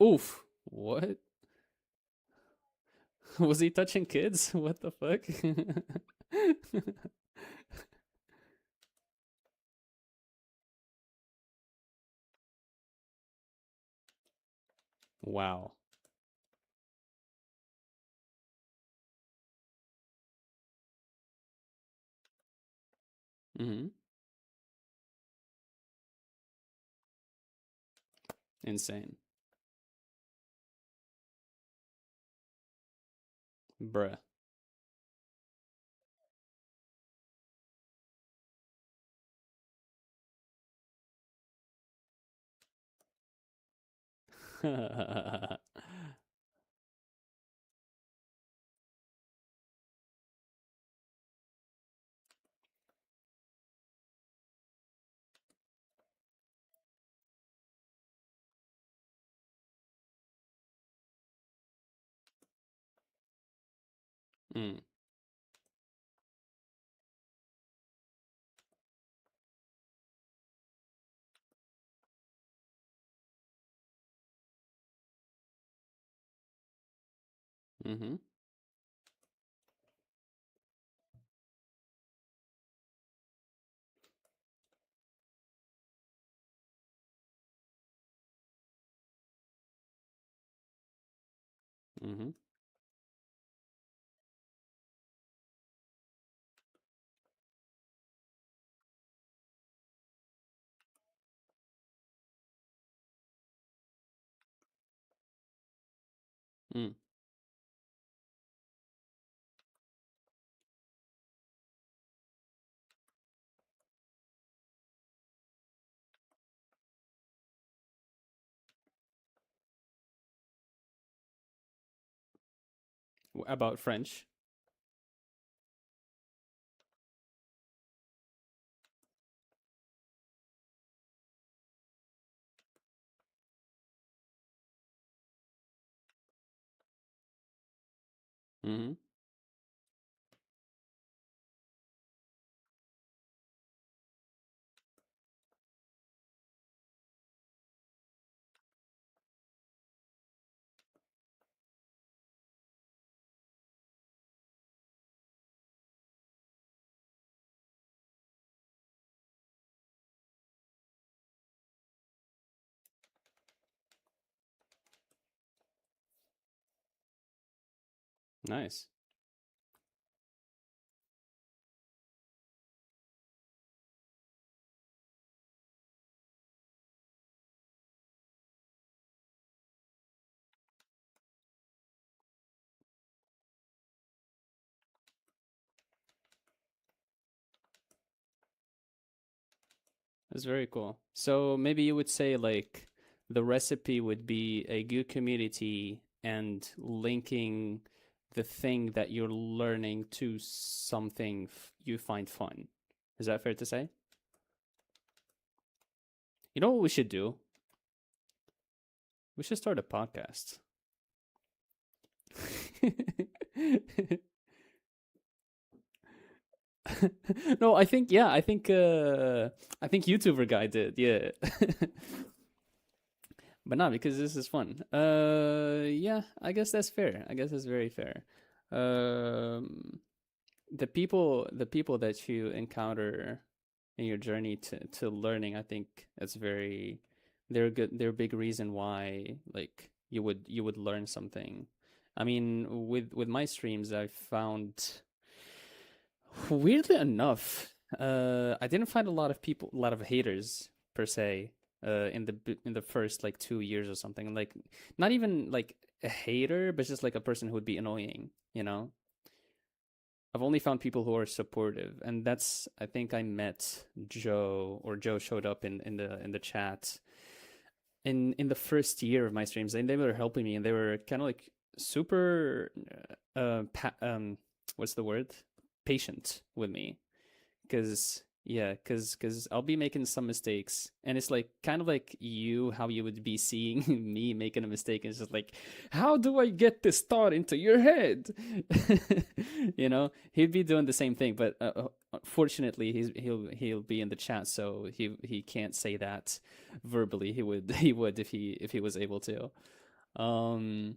[SPEAKER 1] Oof. What? Was he touching kids? What the fuck? Wow. Mm-hmm. Insane. Bruh. Mm. Mm-hmm. Mm-hmm. Mm. About French. Mm-hmm. Nice. That's very cool. So maybe you would say like the recipe would be a good community and linking the thing that you're learning to something you find fun. Is that fair to say? You know what we should do? We should start a podcast. No, I think yeah, I think YouTuber guy did, yeah. But not because this is fun. Yeah, I guess that's fair. I guess that's very fair. Um, the people that you encounter in your journey to learning, I think it's very they're good. They're a big reason why like you would learn something. I mean, with my streams, I found weirdly enough, I didn't find a lot of people, a lot of haters per se, in the first like 2 years or something. Like, not even like a hater, but just like a person who would be annoying. You know, I've only found people who are supportive, and that's I think I met Joe, or Joe showed up in the chat in the first year of my streams, and they were helping me, and they were kind of like super, what's the word? Patient with me, because I'll be making some mistakes, and it's like kind of like you, how you would be seeing me making a mistake, and it's just like, how do I get this thought into your head? He'd be doing the same thing, but fortunately he'll be in the chat, so he can't say that verbally. He would if he was able to. um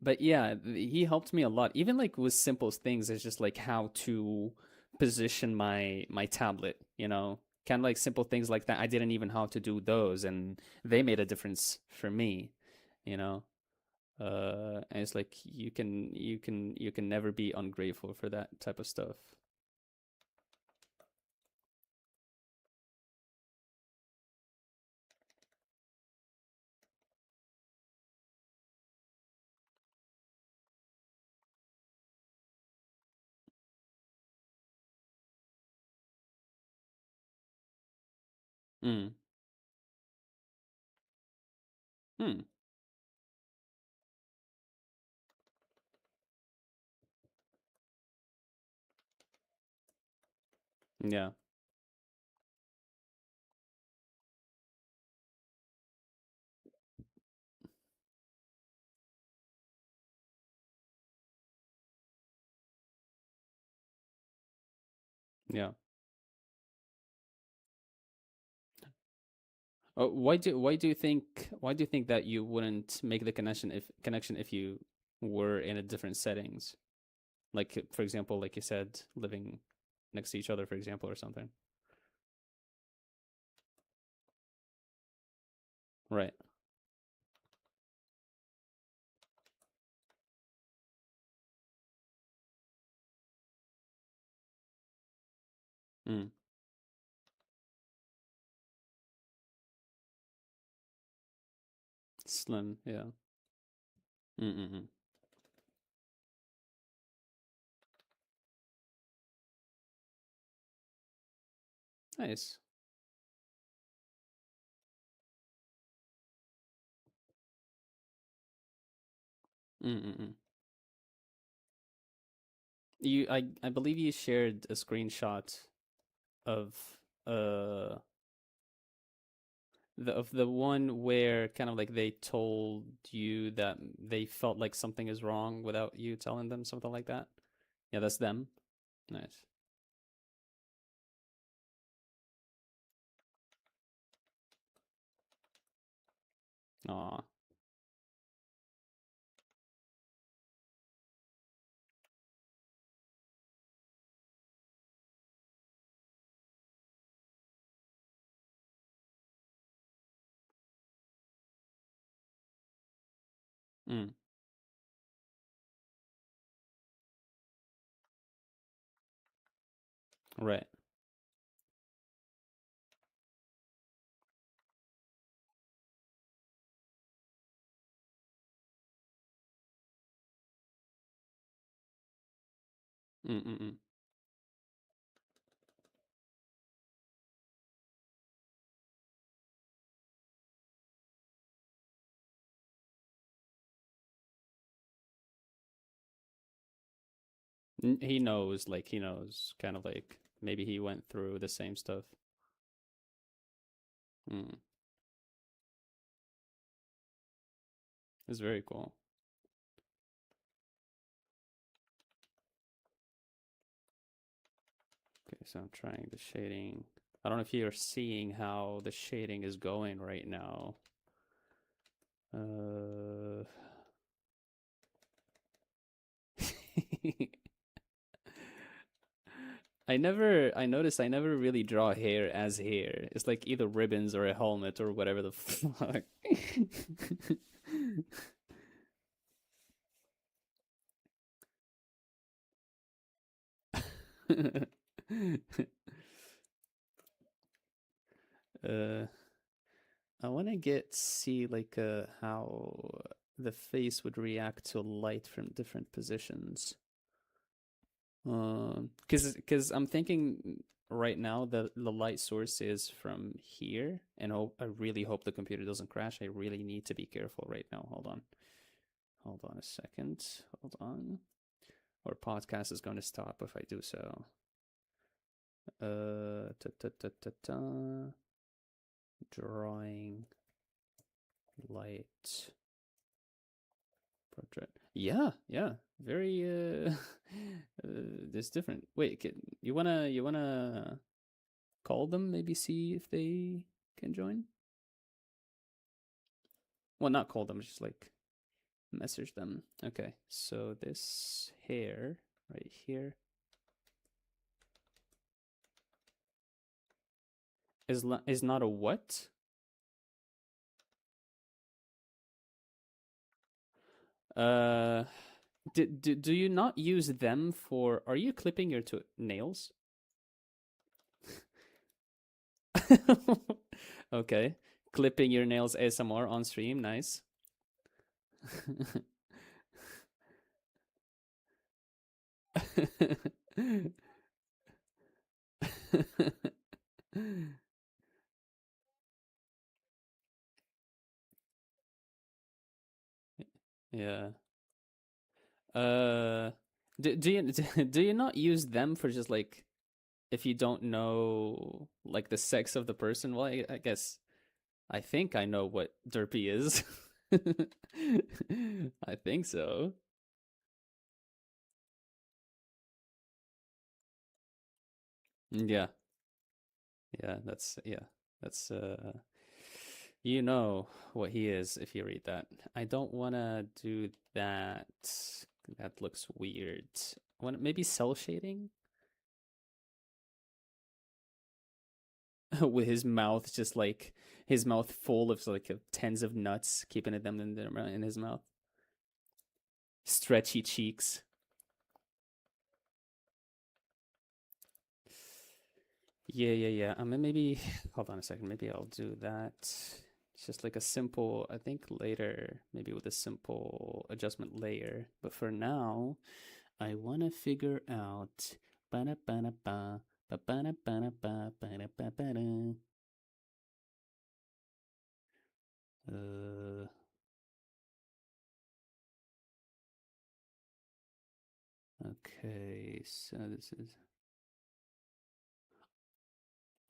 [SPEAKER 1] but yeah, he helped me a lot, even like with simple things. It's just like how to position my tablet, kind of like simple things like that. I didn't even how to do those, and they made a difference for me, you know. And it's like you can never be ungrateful for that type of stuff. Mm. Hmm. Yeah. Yeah. Why do you think that you wouldn't make the connection if you were in a different settings? Like, for example, like you said, living next to each other, for example, or something. Right. Mm. Slim. Yeah. Mm-mm-mm. Nice. Mm-mm-mm. I believe you shared a screenshot of uh the one where kind of like they told you that they felt like something is wrong without you telling them, something like that. Yeah, that's them. Nice. Aw. Mm. Right. Mm-mm-mm. He knows, like he knows, kind of like maybe he went through the same stuff. Mm. It's very cool. Okay, so I'm trying the shading. I don't know if you're seeing how the shading is going right now. Uh, I noticed I never really draw hair as hair. It's like either ribbons or a helmet or whatever the fuck. uh, I want to get see like how the face would react to light from different positions. Because I'm thinking right now the light source is from here, and I really hope the computer doesn't crash. I really need to be careful right now. Hold on a second. Hold on. Our podcast is going to stop if I do so. Ta ta ta ta ta. Drawing light portrait. Yeah, yeah. Very it's different. Wait, you wanna call them, maybe see if they can join? Well, not call them, just like message them. Okay, so this hair right here is not a what? Uh, do you not use them for? Are you clipping your nails? Okay, clipping your nails ASMR on stream, nice. Yeah. Uh, do you do you not use them for just like if you don't know like the sex of the person? Well, I guess I think I know what derpy is. I think so. Yeah. Yeah, that's you know what he is if you read that. I don't want to do that. That looks weird. Want maybe cell shading with his mouth just like his mouth full of like tens of nuts, keeping them in his mouth. Stretchy cheeks. Yeah. I mean, maybe hold on a second. Maybe I'll do that. It's just like a simple, I think later, maybe with a simple adjustment layer. But for now, I want to figure out. Ba-da-ba-da-ba, ba-ba-da-ba-da-ba, ba-da-ba-ba-da. Uh, okay, so this is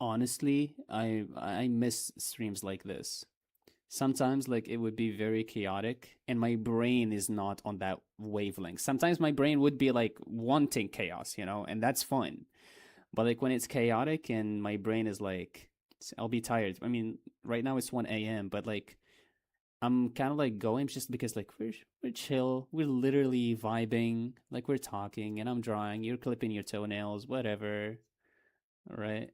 [SPEAKER 1] honestly, I miss streams like this. Sometimes like it would be very chaotic and my brain is not on that wavelength. Sometimes my brain would be like wanting chaos, and that's fun. But like when it's chaotic and my brain is like I'll be tired. I mean, right now it's 1 a.m., but like I'm kind of like going just because like we're chill, we're literally vibing, like we're talking and I'm drawing, you're clipping your toenails, whatever, right?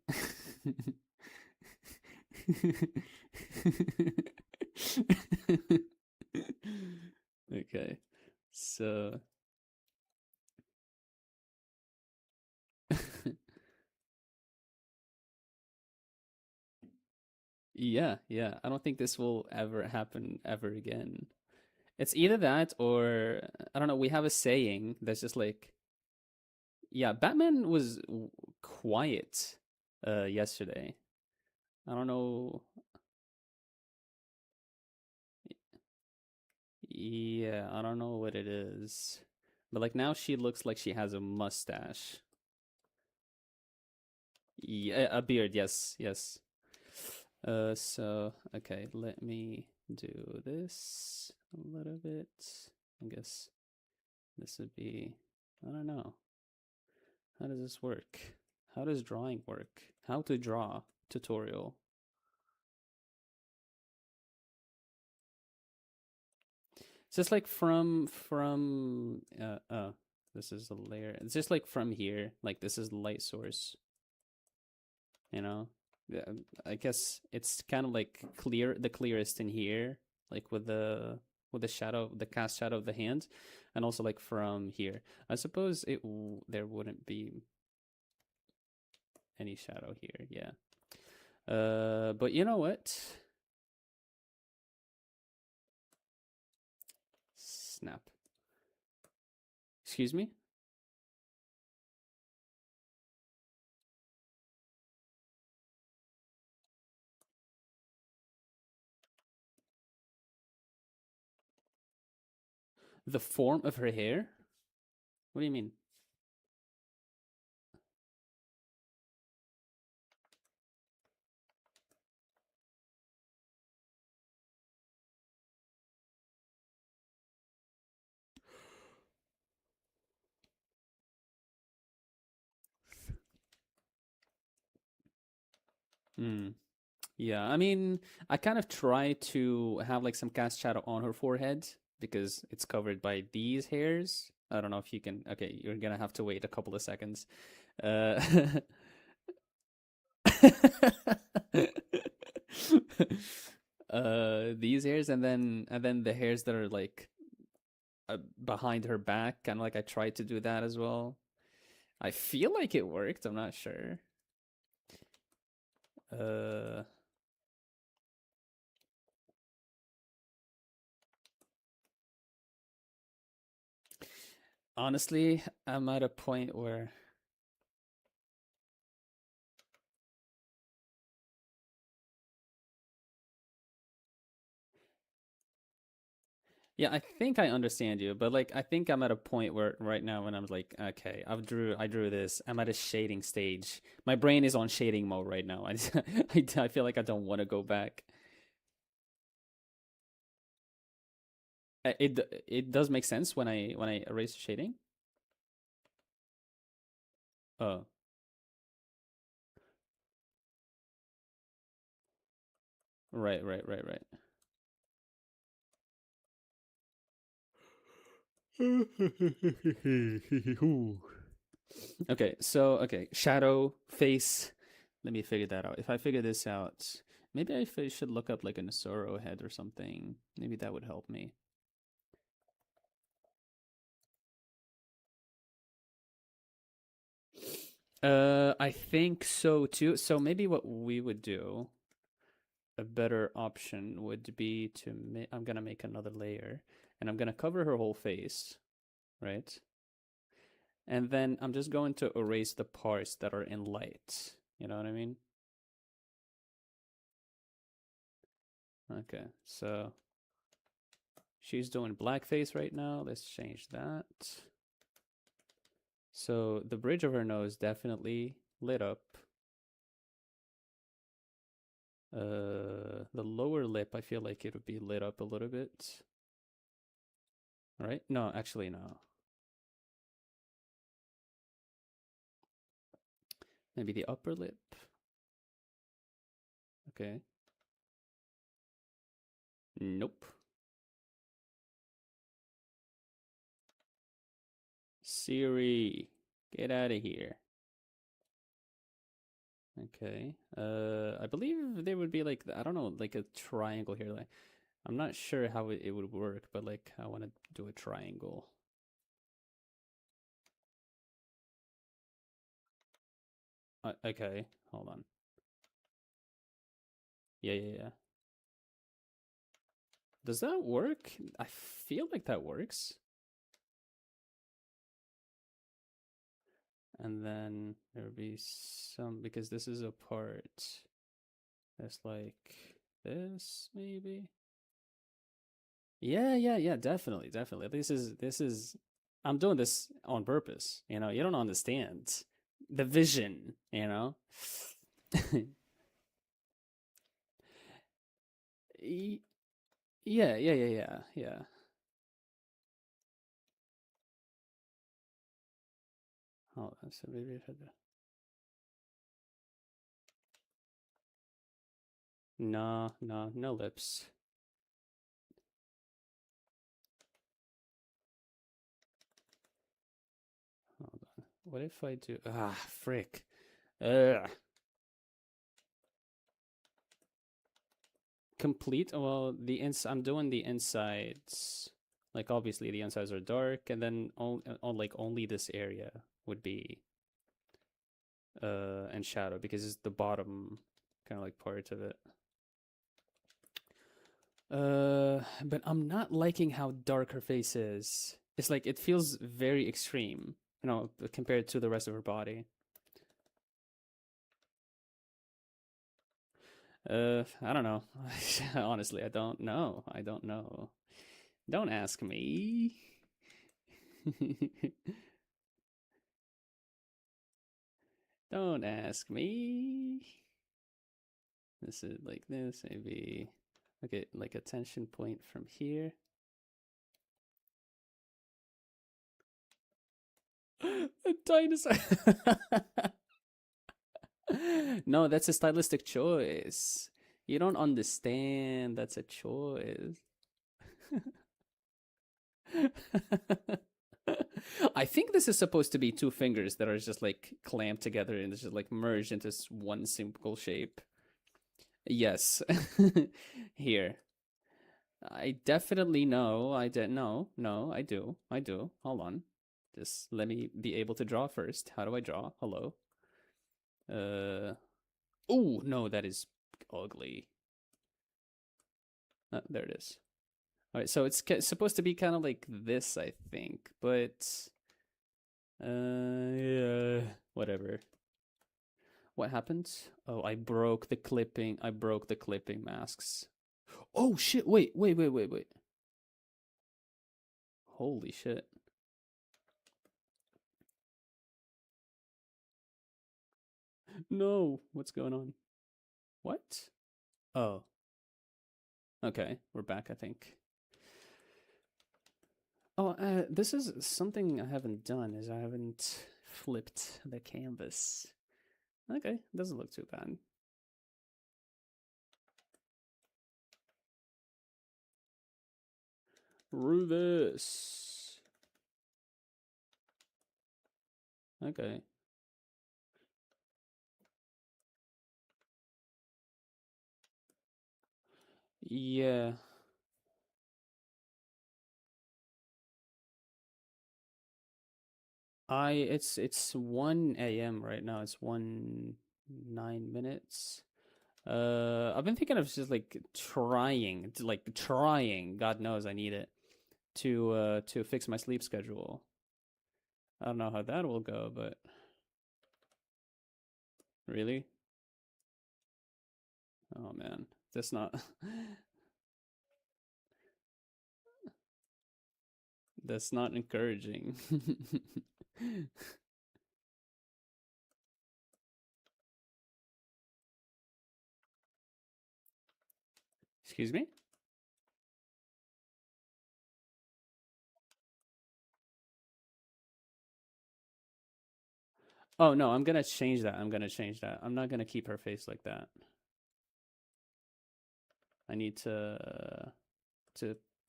[SPEAKER 1] Okay. So yeah. I don't think this will ever happen ever again. It's either that or I don't know, we have a saying that's just like yeah, Batman was quiet yesterday. I don't know. Yeah, I don't know what it is. But like now she looks like she has a mustache. Yeah, a beard, yes. So okay, let me do this a little bit. I guess this would be I don't know. How does this work? How does drawing work? How to draw tutorial. It's just like from This is a layer. It's just like from here. Like this is the light source. You know, yeah, I guess it's kind of like the clearest in here, like with the shadow, the cast shadow of the hand, and also like from here. I suppose there wouldn't be any shadow here. Yeah. But you know what? Snap. Excuse me? The form of her hair? What do you mean? Hmm. Yeah, I mean, I kind of try to have like some cast shadow on her forehead because it's covered by these hairs. I don't know if you can. Okay, you're gonna have to wait a couple of seconds. Uh, these hairs, and then the hairs that are like behind her back, kind of like I tried to do that as well. I feel like it worked. I'm not sure. Uh, Honestly, I'm at a point where yeah, I think I understand you, but like I think I'm at a point where right now when I'm like, okay, I drew this. I'm at a shading stage. My brain is on shading mode right now. I feel like I don't want to go back. It does make sense when I erase shading. Oh, right, right, right, right. Okay, shadow, face. Let me figure that out. If I figure this out, maybe should look up like a Nesoro head or something. Maybe that would help me. I think so too. So maybe what we would do, a better option would be to I'm gonna make another layer, and I'm gonna cover her whole face, right? And then I'm just going to erase the parts that are in light. You know what I mean? Okay, so she's doing blackface right now. Let's change that. So the bridge of her nose definitely lit up. The lower lip, I feel like it would be lit up a little bit. Right? No, actually, no. Maybe the upper lip. Okay. Nope. Siri, get out of here. Okay. I believe there would be like I don't know, like a triangle here. Like I'm not sure how it would work, but like I want to do a triangle. Okay, hold on. Yeah, yeah, yeah. Does that work? I feel like that works. And then there would be some because this is a part that's like this maybe. Yeah, yeah, yeah, definitely, definitely. This is I'm doing this on purpose, you don't understand the vision, you know? Y- Yeah, yeah, yeah, yeah, yeah. Hold on, so maybe if I do. No, no, no lips. What if I do? Ah, frick. Ugh. Complete. Well, I'm doing the insides. Like obviously the insides are dark, and then on like only this area would be and shadow because it's the bottom kind of like part of it. But I'm not liking how dark her face is. It's like it feels very extreme, compared to the rest of her body. I don't know. Honestly, I don't know. I don't know. Don't ask me. Don't ask me. This is like this, maybe. Okay, like a tension point from here. A dinosaur. No, that's a stylistic choice. You don't understand. That's a choice. I think this is supposed to be two fingers that are just like clamped together and it's just like merged into one simple shape. Yes. Here. I definitely know. I did. No, I do. I do. Hold on. Just let me be able to draw first. How do I draw? Hello. Oh, no, that is ugly. There it is. All right, so it's supposed to be kind of like this, I think, but yeah, whatever. What happened? Oh, I broke the clipping. I broke the clipping masks. Oh shit! Wait. Holy shit! No, what's going on? What? Oh, okay, we're back. I think. Oh, this is something I haven't done. Is I haven't flipped the canvas. Okay, doesn't look too bad. Rufus. Okay. Yeah. It's 1 a.m. right now. It's 1:09. I've been thinking of just like trying, God knows I need it to fix my sleep schedule. I don't know how that will go, but really? Oh man. That's not that's not encouraging. Excuse me? Oh no, I'm gonna change that. I'm gonna change that. I'm not gonna keep her face like that. I need to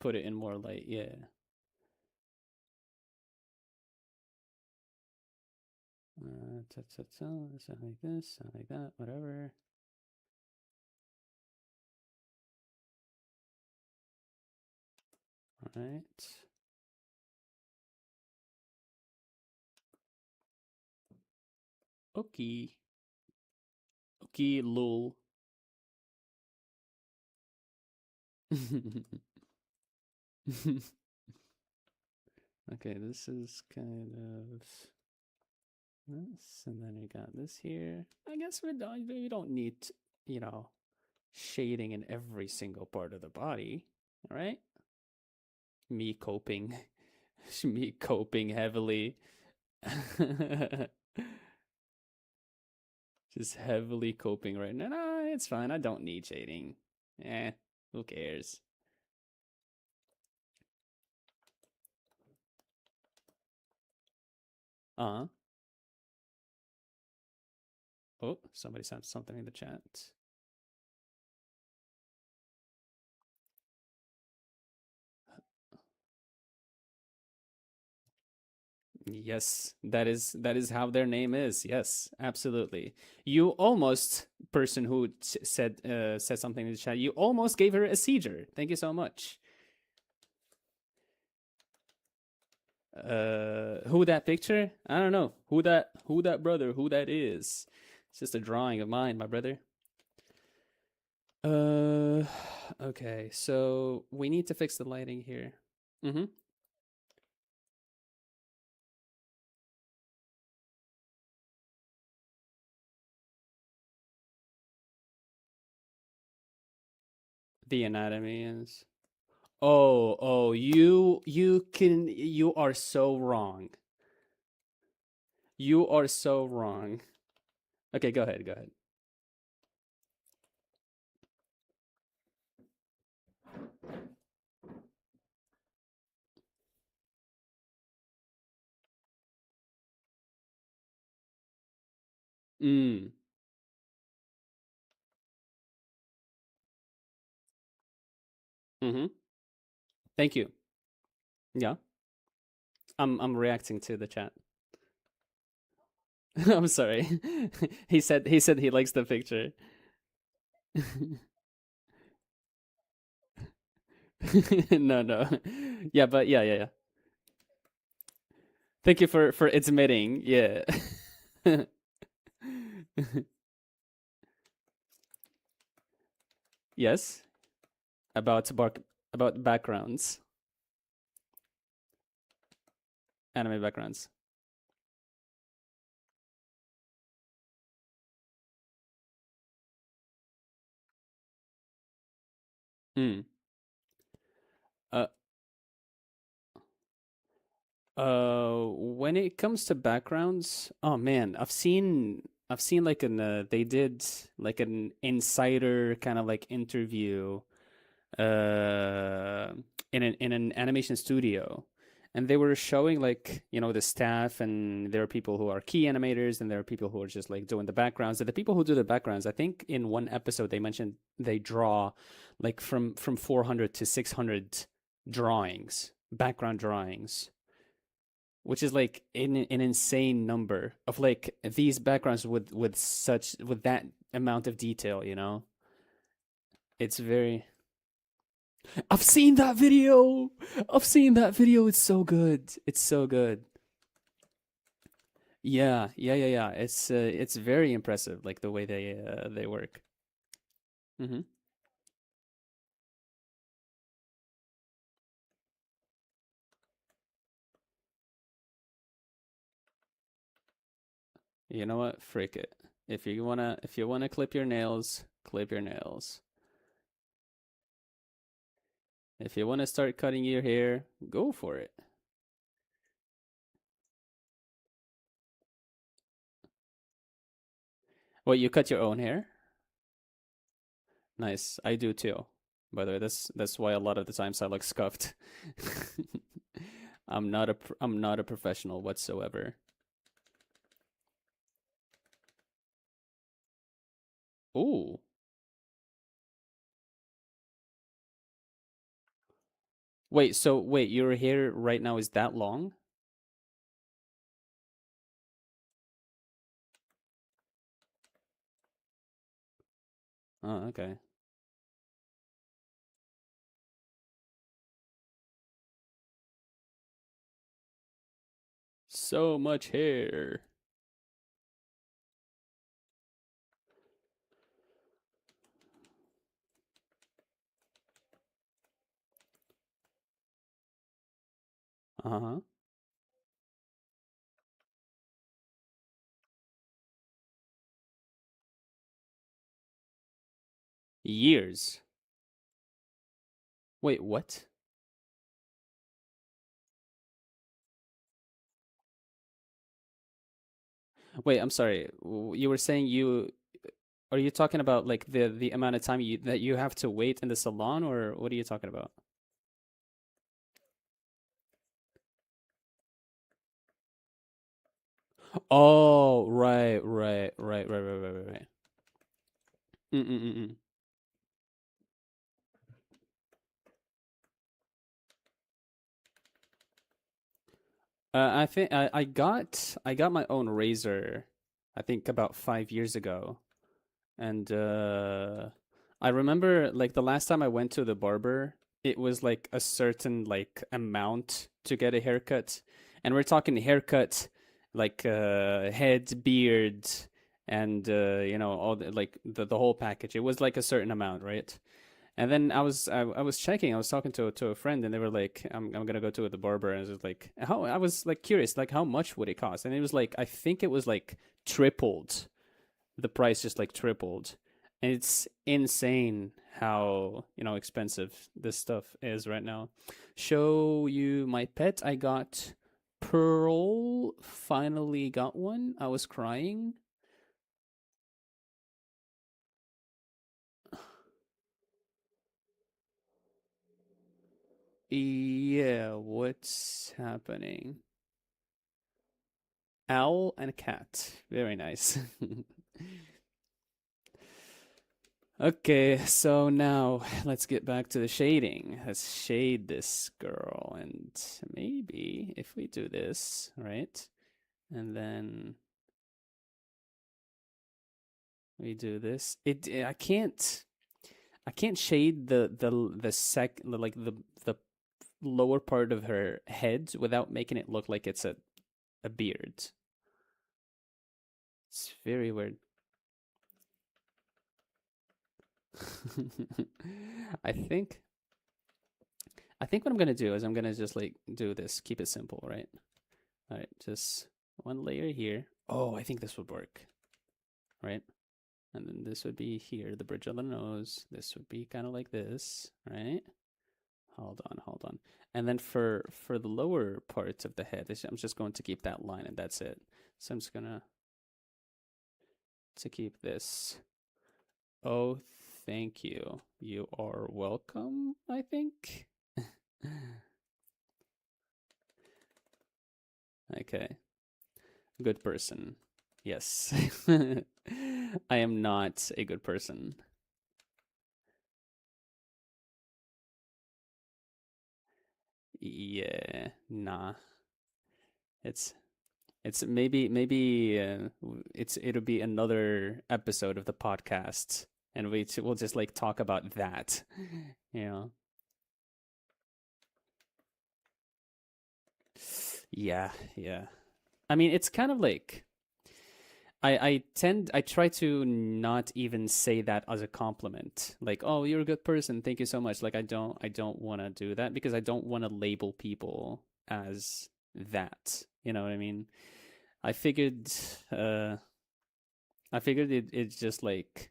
[SPEAKER 1] put it in more light. Yeah. Something like this, something like that, whatever. All right. Okay. Okay, lol. Okay, this is kind of this, and then we got this here. I guess we don't need, you know, shading in every single part of the body. All right. Me coping, me coping heavily. Just heavily coping right now. Nah, it's fine. I don't need shading. Who cares? Uh huh. Oh, somebody sent something in the chat. Yes, that is how their name is. Yes, absolutely. You almost person who said something in the chat. You almost gave her a seizure. Thank you so much. Who that picture? I don't know. Who that brother? Who that is? It's just a drawing of mine, my brother. Uh, okay. So we need to fix the lighting here. Mm-hmm. The anatomy is. Oh, you are so wrong. You are so wrong. Okay, go ahead, go ahead. Mm. Mm-hmm. Thank you. Yeah. I'm reacting to the chat. I'm sorry. He said he likes the picture. No, no. Yeah, but yeah. Thank you for admitting. Yeah. Yes. About backgrounds, anime backgrounds. Mm. Uh when it comes to backgrounds, oh man, I've seen like they did like an insider kind of like interview uh in an animation studio, and they were showing like the staff, and there are people who are key animators, and there are people who are just like doing the backgrounds. And the people who do the backgrounds, I think in one episode they mentioned they draw like from 400 to 600 drawings, background drawings, which is like an insane number of like these backgrounds with that amount of detail. It's very. I've seen that video. I've seen that video. It's so good. It's so good. Yeah. It's very impressive, like the way they work. Hmm. You know what? Frick it. If you wanna clip your nails, clip your nails. If you wanna start cutting your hair, go for it. What, you cut your own hair? Nice. I do too. By the way, that's why a lot of the times I look scuffed. I'm not a professional whatsoever. Ooh. Wait, your hair right now is that long? Oh, okay. So much hair. Uh-huh. Years. Wait, what? Wait, I'm sorry. You were saying are you talking about like the amount of time that you have to wait in the salon, or what are you talking about? Oh, right. Mm-mm-mm. I think I got my own razor, I think about 5 years ago, and I remember like the last time I went to the barber, it was like a certain like amount to get a haircut, and we're talking haircut, like head, beard, and all the whole package. It was like a certain amount, right? And then I was checking. I was talking to a friend, and they were like, "I'm gonna go to the barber." And I was like, "How?" I was like curious, like how much would it cost? And it was like I think it was like tripled. The price just like tripled, and it's insane how expensive this stuff is right now. Show you my pet. I got Pearl. Finally got one. I was crying. Yeah, what's happening? Owl and a cat. Very nice. Okay, so now let's get back to the shading. Let's shade this girl, and maybe if we do this, right? And then we do this. I can't shade the lower part of her head without making it look like it's a beard. It's very weird. I think I think what I'm gonna do is I'm gonna just like do this, keep it simple, right? All right, just one layer here. Oh, I think this would work, right? And then this would be here, the bridge of the nose. This would be kind of like this, right? Hold on, hold on. And then for the lower parts of the head, I'm just going to keep that line, and that's it. So I'm just gonna to keep this. Oh, thank you. You are welcome, I think. Okay. Good person. Yes. I am not a good person. Yeah, nah. It's it's maybe it'll be another episode of the podcast, and we'll just like talk about that. You know. Yeah, yeah. I mean, it's kind of like I try to not even say that as a compliment. Like, "Oh, you're a good person. Thank you so much." Like I don't want to do that because I don't want to label people as that. You know what I mean? I figured uh I figured it's just like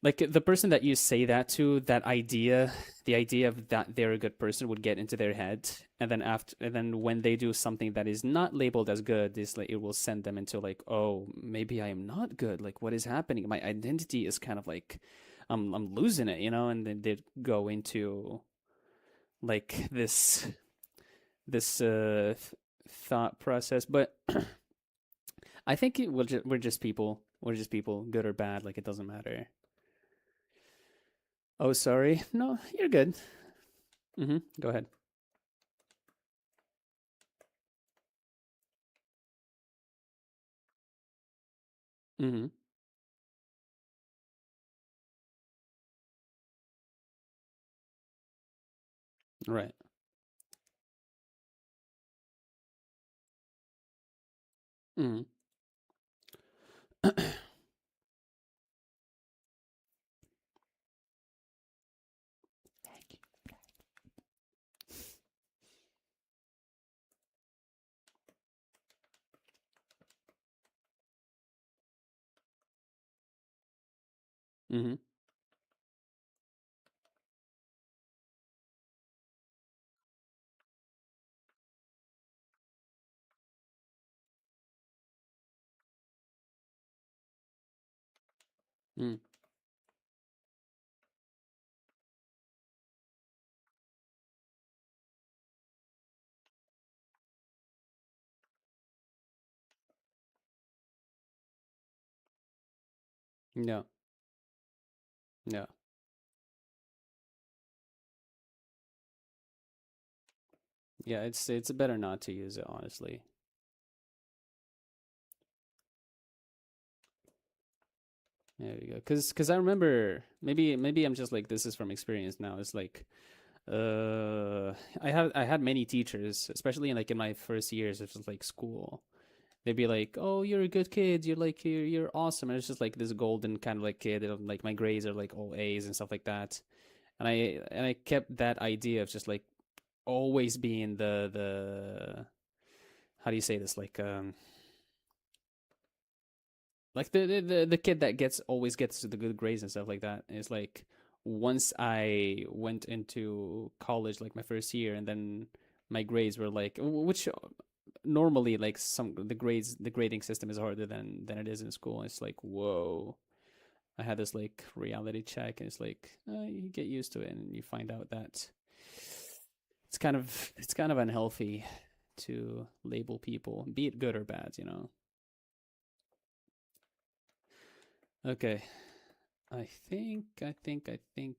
[SPEAKER 1] the person that you say that to, that idea, the idea of that they're a good person would get into their head, and then when they do something that is not labeled as good, is like it will send them into like, oh, maybe I am not good. Like, what is happening? My identity is kind of like, I'm losing it, and then they go into like this thought process. But I think we're just people. We're just people, good or bad. Like it doesn't matter. Oh, sorry. No, you're good. Go ahead. Mm-hmm. Right. Mm-hmm. Mm-hmm. Mm. No. No. Yeah, it's better not to use it, honestly. There we go. Cause I remember, maybe I'm just like, this is from experience now. It's like, I had many teachers, especially in my first years of just like school. They'd be like, "Oh, you're a good kid. You're awesome." And it's just like this golden kind of like kid. Like my grades are like all A's and stuff like that. And I kept that idea of just like always being the how do you say this, like the kid that gets always gets the good grades and stuff like that. And it's like once I went into college, like my first year, and then my grades were like, which normally like the grading system is harder than it is in school. It's like, whoa. I had this like reality check, and it's like, you get used to it, and you find out that it's kind of unhealthy to label people, be it good or bad. Okay, I think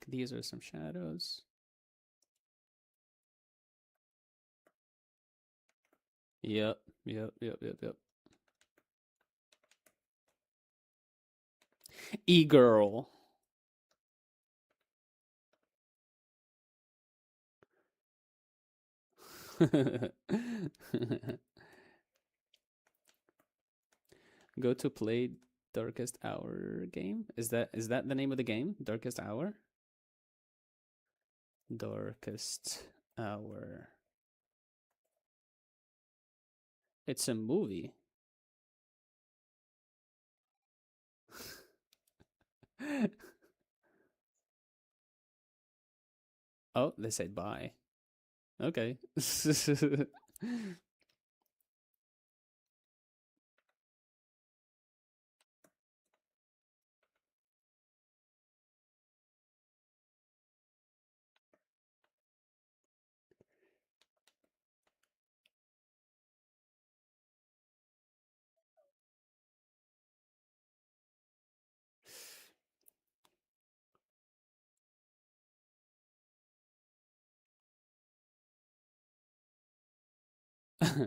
[SPEAKER 1] these are some shadows. Yep, yep, yep, yep, yep. E-girl. Go to play Darkest Hour game. Is that the name of the game? Darkest Hour? Darkest Hour. It's a movie. Oh, they said bye. Okay.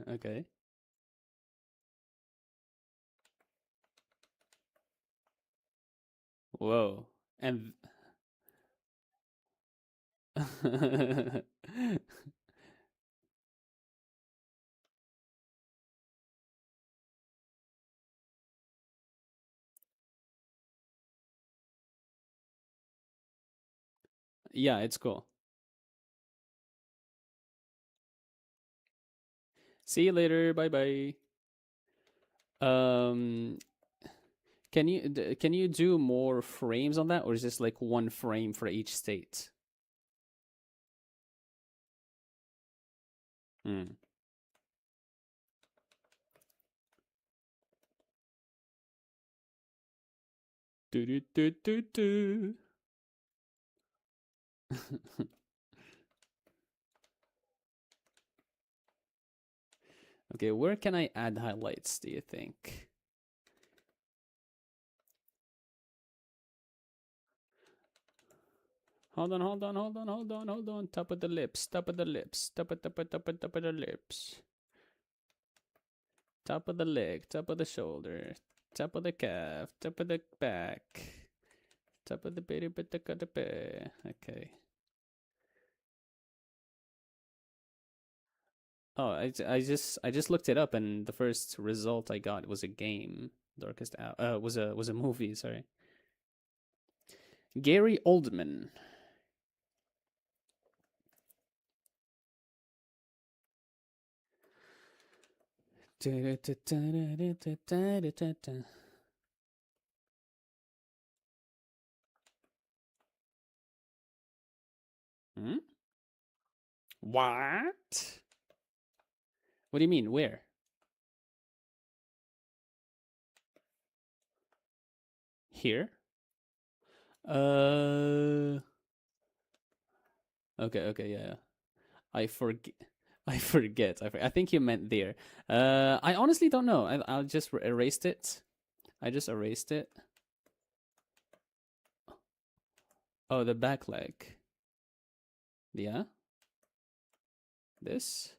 [SPEAKER 1] Okay. Whoa. And yeah, it's cool. See you later. Bye bye. Um, can you do more frames on that, or is this like one frame for each state? Hmm. Do do do do do. Okay, where can I add highlights, do you think? Hold on, hold on, hold on, hold on, hold on. Top of the lips, top of the lips, top of the lips. Top of the leg, top of the shoulder, top of the calf, top of the back, top of the bitty bit the Okay. Oh, I just looked it up, and the first result I got was a game. Darkest Hour was a movie. Sorry, Gary Oldman. Hmm? What? What do you mean? Where? Here? Uh. Okay. Okay. Yeah. I forget. I forget. I think you meant there. I honestly don't know. I just erased it. I just erased it. Oh, the back leg. Yeah. This.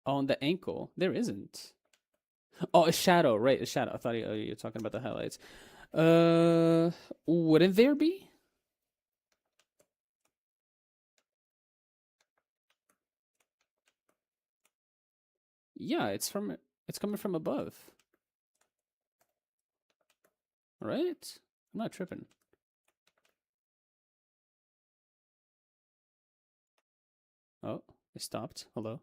[SPEAKER 1] On the ankle. There isn't. Oh, a shadow, right? A shadow. I thought you were talking about the highlights. Wouldn't there be? Yeah, it's coming from above, right? I'm not tripping. Oh, it stopped. Hello.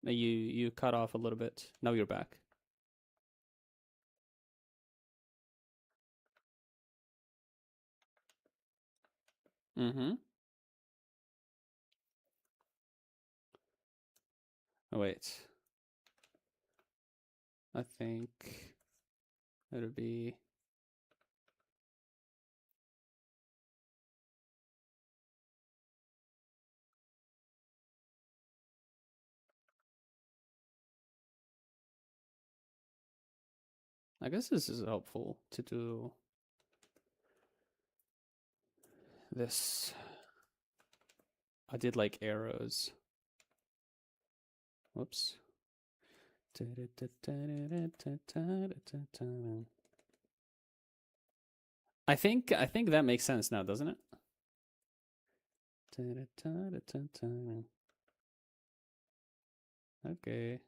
[SPEAKER 1] You cut off a little bit. Now you're back. Mm-hmm. Oh, wait. I think it'll be. I guess this is helpful to do this. I did like arrows. Whoops. I think that makes sense now, doesn't it? Okay.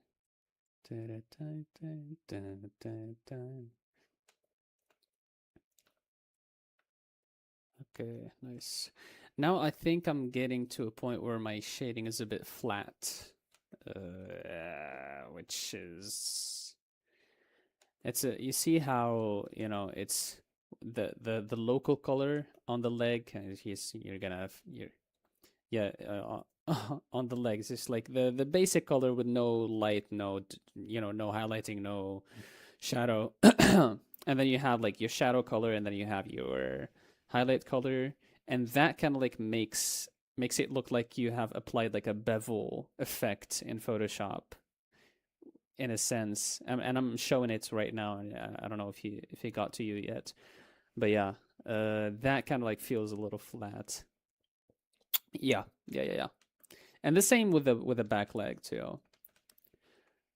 [SPEAKER 1] Okay, nice. Now I think I'm getting to a point where my shading is a bit flat, which is it's a you see how it's the local color on the leg. You're gonna have your yeah on the legs. It's like the basic color with no light, no highlighting, no shadow, and then you have like your shadow color, and then you have your highlight color, and that kind of like makes it look like you have applied like a bevel effect in Photoshop in a sense. And I'm showing it right now, and I don't know if he got to you yet, but yeah, that kind of like feels a little flat. Yeah. And the same with the back leg too.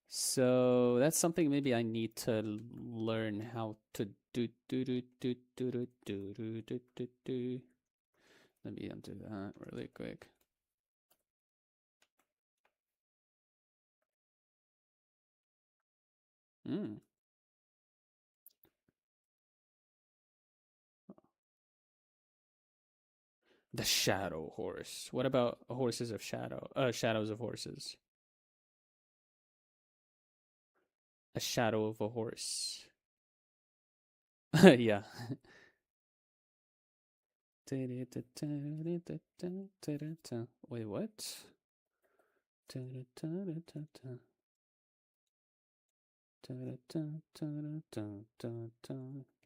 [SPEAKER 1] So that's something maybe I need to learn how to do. Let me undo that really quick. Mm. The shadow horse. What about horses of shadow? Shadows of horses. A shadow of a horse. Yeah. Wait, what?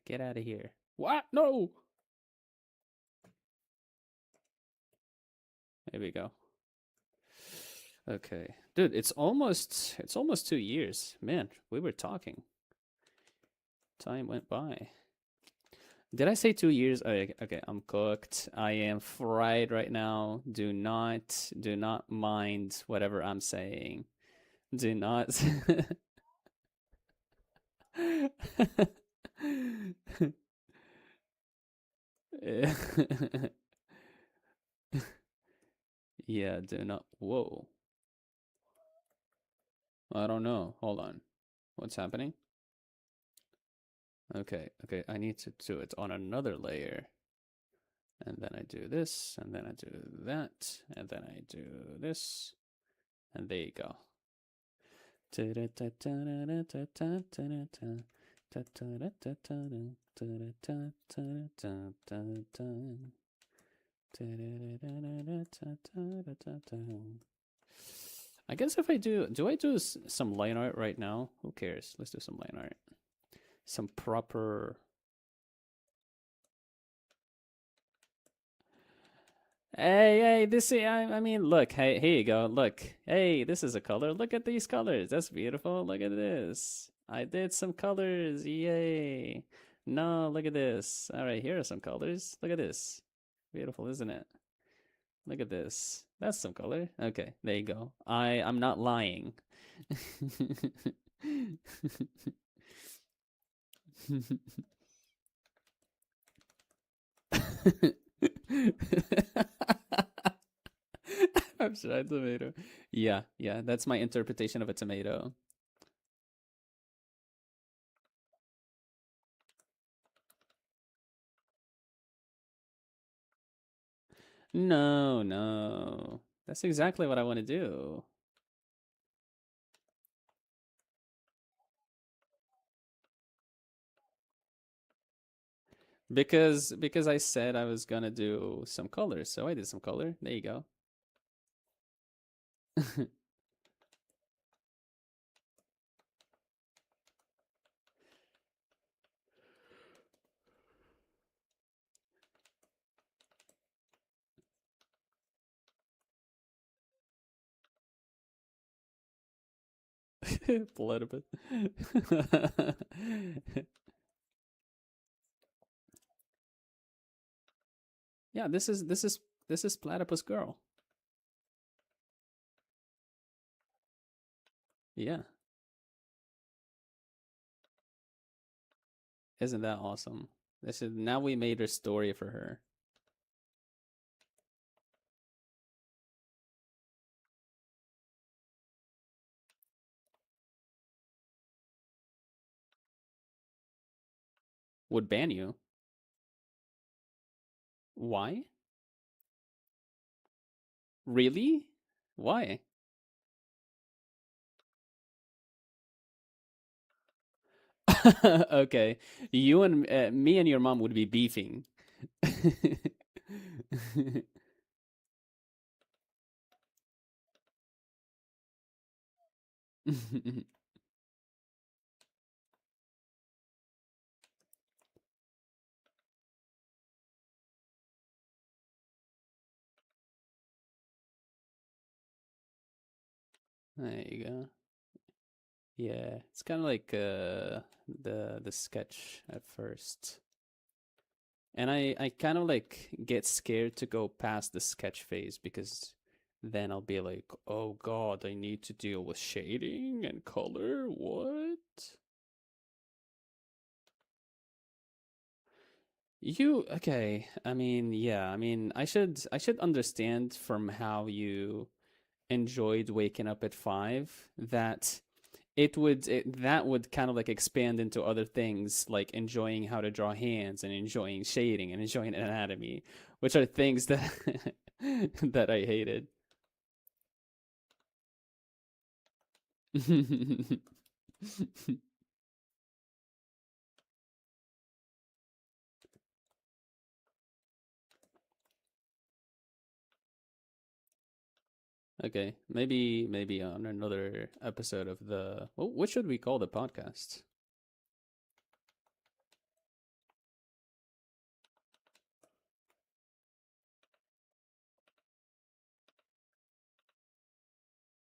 [SPEAKER 1] Get out of here. What? No! There we go. Okay. Dude, it's almost 2 years. Man, we were talking. Time went by. Did I say 2 years? Oh, okay, I'm cooked. I am fried right now. Do not mind whatever I'm saying. Do not. Yeah, do not. Whoa. I don't know. Hold on. What's happening? Okay. I need to do it on another layer. And then I do this, and then I do that, and then I do this, and there you go. I guess if I do I do some line art right now? Who cares? Let's do some line art. Some proper. Hey, I mean, look, hey, here you go. Look, hey, this is a color. Look at these colors. That's beautiful. Look at this. I did some colors. Yay. No, look at this. All right, here are some colors. Look at this. Beautiful, isn't it? Look at this. That's some color. Okay, there you go. I'm not lying. I'm sure a tomato. Yeah, yeah, that's my interpretation of a tomato. No, no. That's exactly what I want to do. Because I said I was gonna do some colors, so I did some color. There you go. Platypus. Yeah, this is platypus girl. Yeah, isn't that awesome? This is now we made her story for her. Would ban you. Why? Really? Why? Okay, you and me and your mom would be beefing. There you go. Yeah, it's kind of like the sketch at first. And I kind of like get scared to go past the sketch phase because then I'll be like, "Oh god, I need to deal with shading and color. What?" You okay, I mean, yeah, I mean, I should understand from how you enjoyed waking up at 5 that that would kind of like expand into other things like enjoying how to draw hands and enjoying shading and enjoying anatomy, which are things that that I hated. Okay, maybe on another episode of the what should we call the podcast?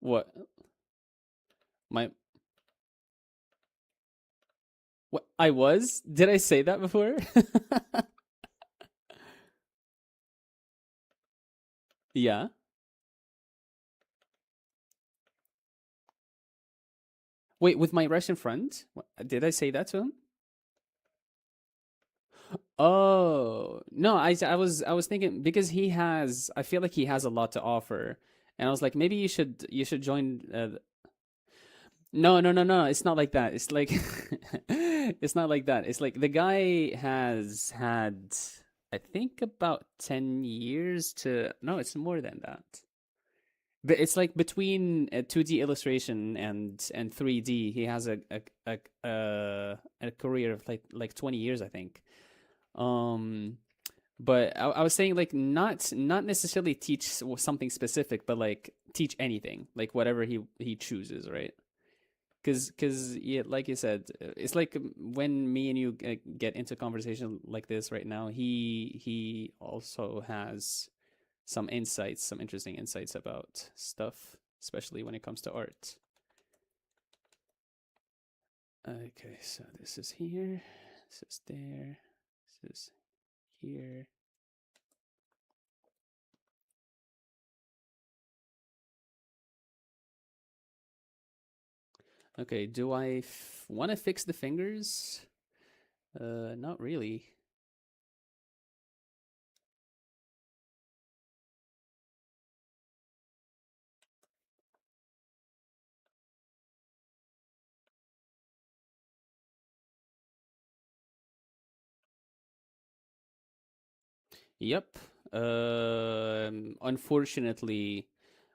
[SPEAKER 1] What my what I was? Did I say that before? Yeah. Wait, with my Russian friend? Did I say that to him? Oh, no, I was thinking because I feel like he has a lot to offer. And I was like maybe you should join no, no, no, no, it's not like that. It's like it's not like that. It's like the guy has had I think about 10 years to no, it's more than that. But it's like between 2D illustration and 3D, he has a career of like 20 years, I think. Um, but I was saying like not necessarily teach something specific, but like teach anything, like whatever he chooses, right? Because yeah, like you said, it's like when me and you get into conversation like this right now. He also has some insights, some interesting insights about stuff, especially when it comes to art. Okay, so this is here, this is there, this is here. Okay, do I want to fix the fingers? Not really. Yep. Unfortunately,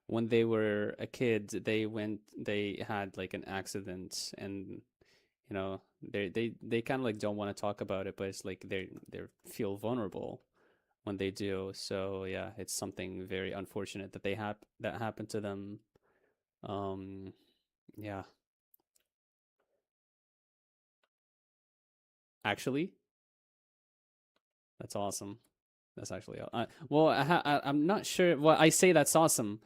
[SPEAKER 1] when they were a kid, they had like an accident, and they kind of like don't want to talk about it, but it's like they feel vulnerable when they do. So yeah, it's something very unfortunate that that happened to them. Um, yeah, actually, that's awesome. That's actually well. I'm not sure. Well, I say that's awesome.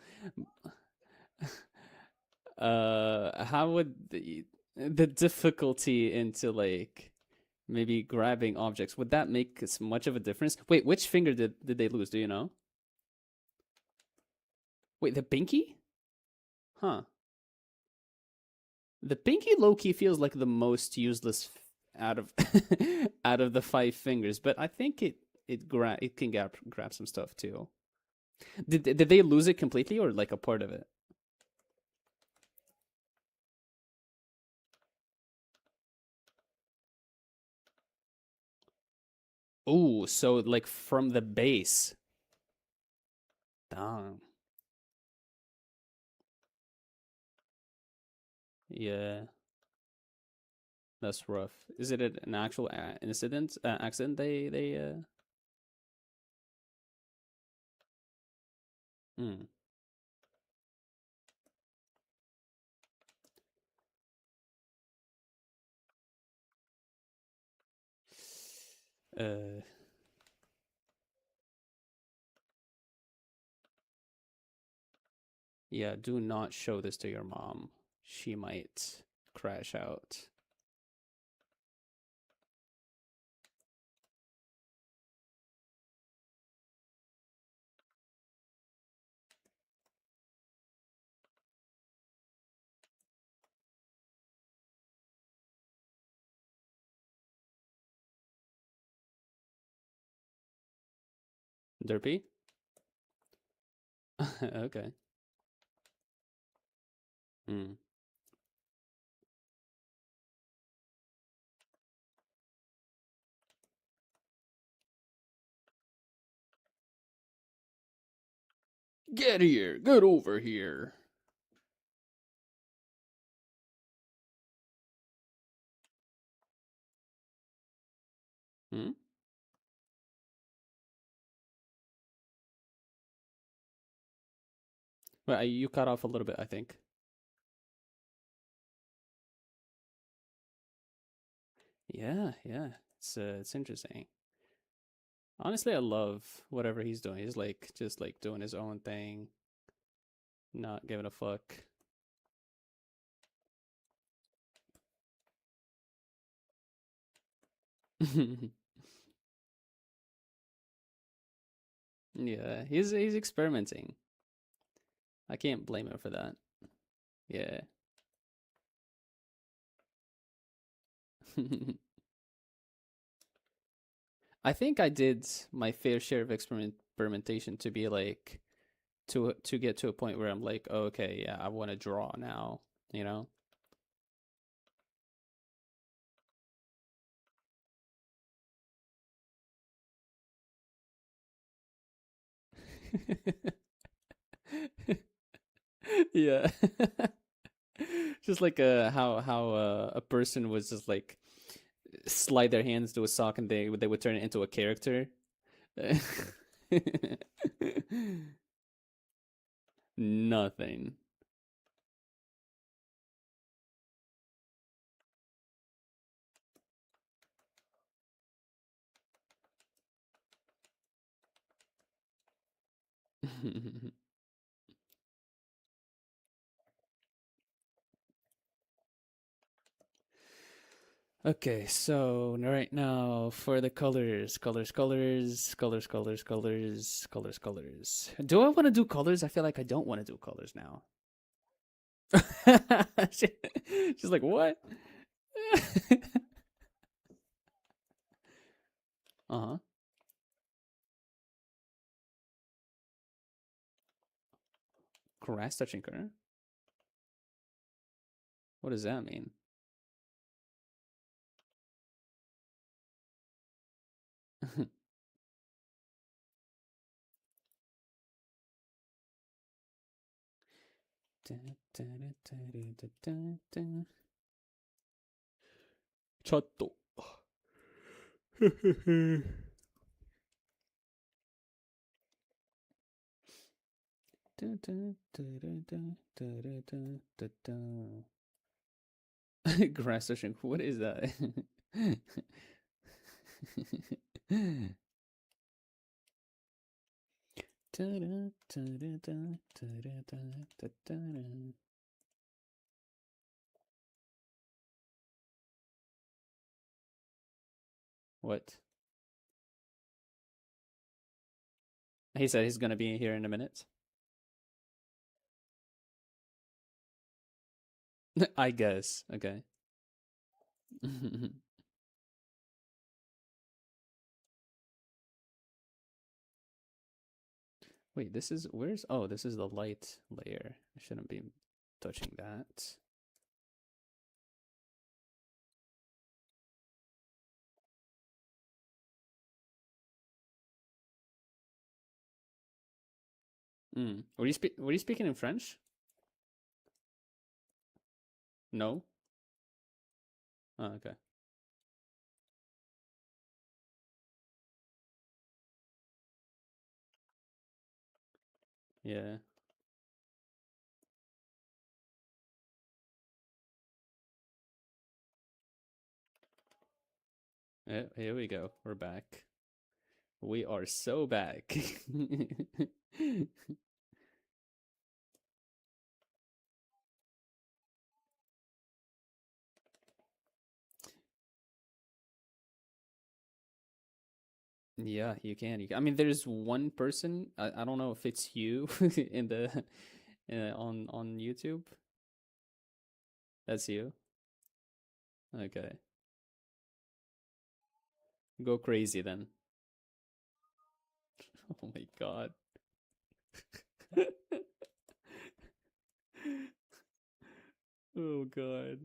[SPEAKER 1] How would the difficulty into like maybe grabbing objects, would that make as much of a difference? Wait, which finger did they lose? Do you know? Wait, the pinky? Huh. The pinky low key feels like the most useless out of out of the five fingers, but I think it can grab some stuff too. Did they lose it completely or like a part of it? Ooh, so like from the base. Damn. Yeah, that's rough. Is it an actual accident? Hmm. Uh, yeah. Do not show this to your mom. She might crash out. Derpy. Okay. Hmm. Get here. Get over here. Hmm. Well, you cut off a little bit, I think. Yeah, yeah. It's interesting. Honestly, I love whatever he's doing. He's like just like doing his own thing, not giving a fuck. Yeah, he's experimenting. I can't blame him for that. Yeah. I think I did my fair share of experimentation to be like to get to a point where I'm like, oh, okay, yeah, I want to draw now, you know? Yeah. Just like how a person was just like slide their hands to a sock and they would turn it into a character. Nothing. Okay, so right now for the colors. Do I want to do colors? I feel like I don't want to do colors now. She- she's like, what? Uh-huh. Grass touching current? What does that mean? 쳤도. Grass touching. What is that? What? He said he's gonna be here in a minute. I guess. Okay. Wait, this is where's oh, this is the light layer. I shouldn't be touching that. Were you speaking in French? No? Oh, okay. Yeah. Yeah, here we go. We're back. We are so back. Yeah, you can. You can. I mean, there's one person. I don't know if it's you in the on YouTube. That's you. Okay. Go crazy then. Oh my god. Oh god.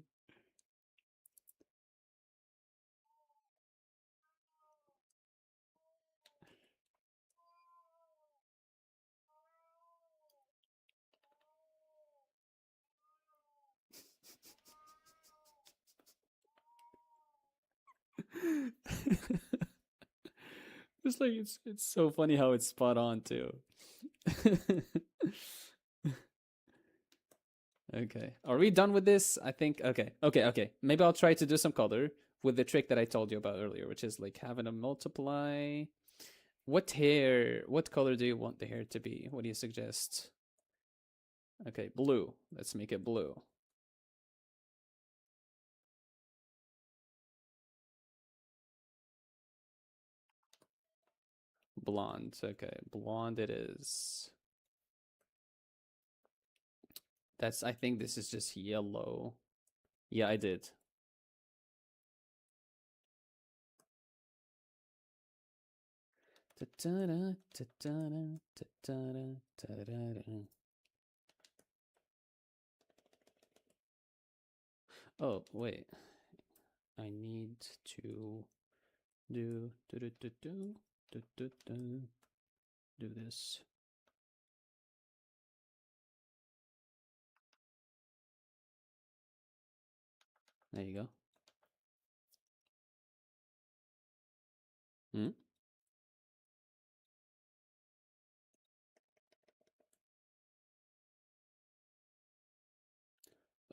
[SPEAKER 1] It's like it's so funny how it's spot on too. Okay. Are we done with this? I think okay. Okay. Maybe I'll try to do some color with the trick that I told you about earlier, which is like having a multiply. What color do you want the hair to be? What do you suggest? Okay, blue. Let's make it blue. Blonde. Okay, blonde it is. I think this is just yellow. Yeah, I did. Oh, wait. I need to do this. There you go. Hmm?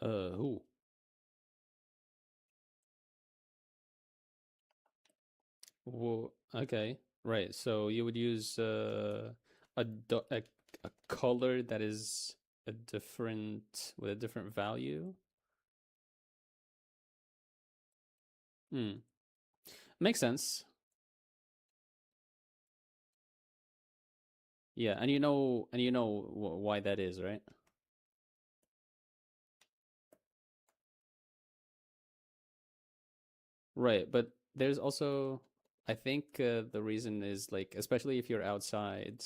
[SPEAKER 1] Who? Well, okay. Right. So you would use a, do- a color that is a different with a different value. Hmm. Makes sense. Yeah, and you know why that is, right? Right, but there's also, I think the reason is like, especially if you're outside,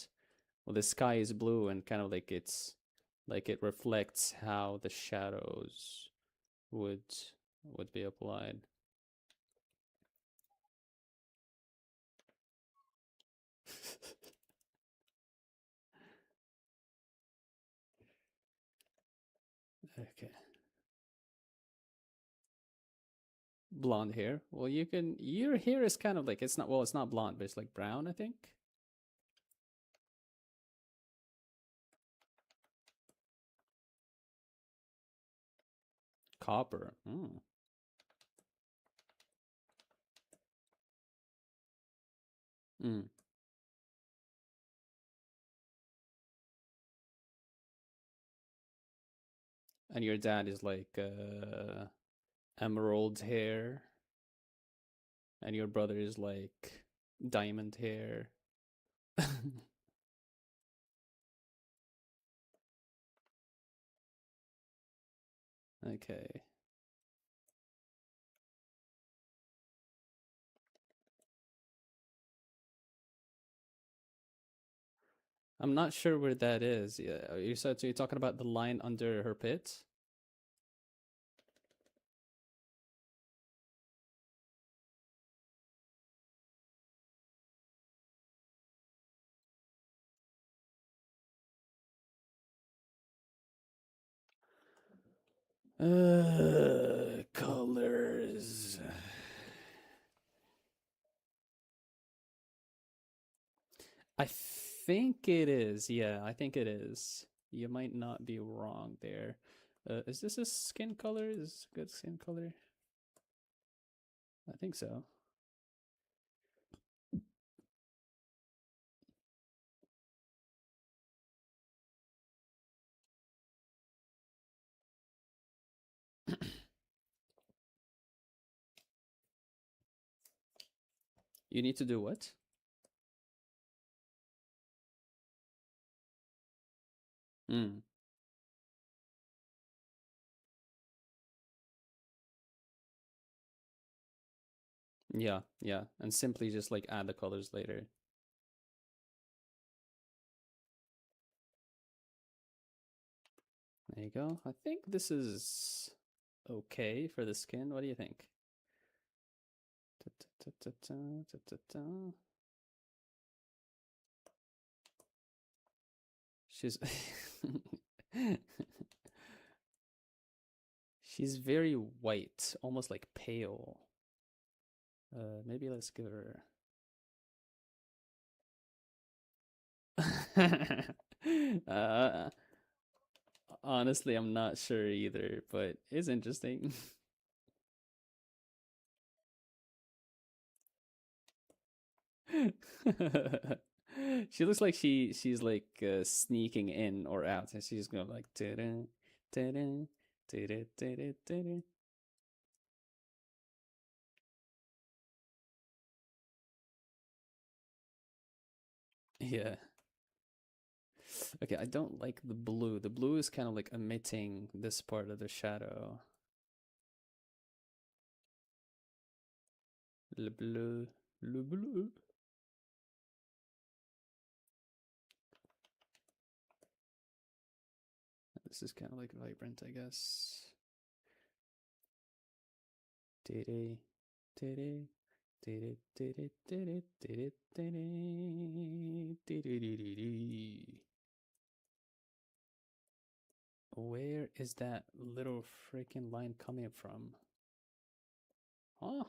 [SPEAKER 1] well, the sky is blue and kind of like it's like it reflects how the shadows would would be applied. Okay. Blonde hair. Well, you can. Your hair is kind of like it's not. Well, it's not blonde, but it's like brown. I think. Copper. Mm. Mm. And your dad is like emerald hair, and your brother is like diamond hair. Okay. I'm not sure where that is. Yeah, you said so. You're talking about the line under her pit. Colors. I think it is. Yeah, I think it is. You might not be wrong there. Is this a skin color? Is this a good skin color? I think so. You need to do what? Mm. Yeah, yeah. And simply just like add the colors later. There you go. I think this is okay for the skin. What do you think? She's she's very white, almost like pale. Maybe let's give her. uh, Honestly, I'm not sure either, but it's interesting. She looks like she's like sneaking in or out, and she's going like da-da, da-da, da-da, da-da, da-da. Yeah. Okay, I don't like the blue. The blue is kind of like emitting this part of the shadow. Le bleu, le bleu. This is kind of like vibrant, I guess. Diddy, diddy, diddy, diddy, diddy, diddy, diddy, diddy, diddy. Where is that little freaking line coming from? Huh?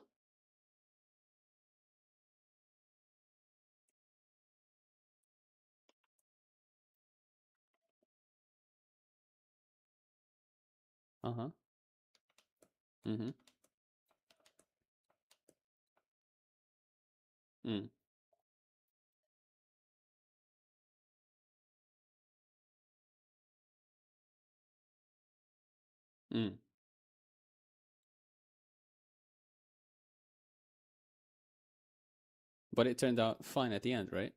[SPEAKER 1] Uh-huh. Mm-hmm. Mm. Mm. But it turned out fine at the end, right?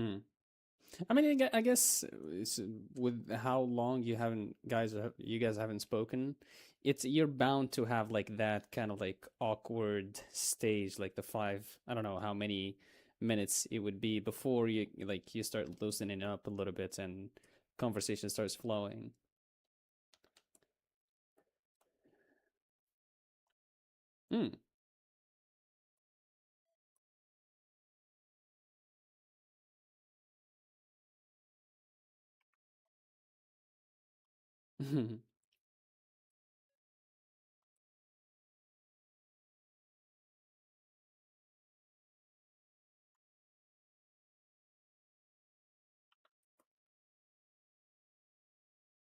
[SPEAKER 1] Mm. I mean, I guess with how long you guys haven't spoken, you're bound to have like that kind of like awkward stage, like the five. I don't know how many minutes it would be before you start loosening up a little bit and conversation starts flowing. Mm.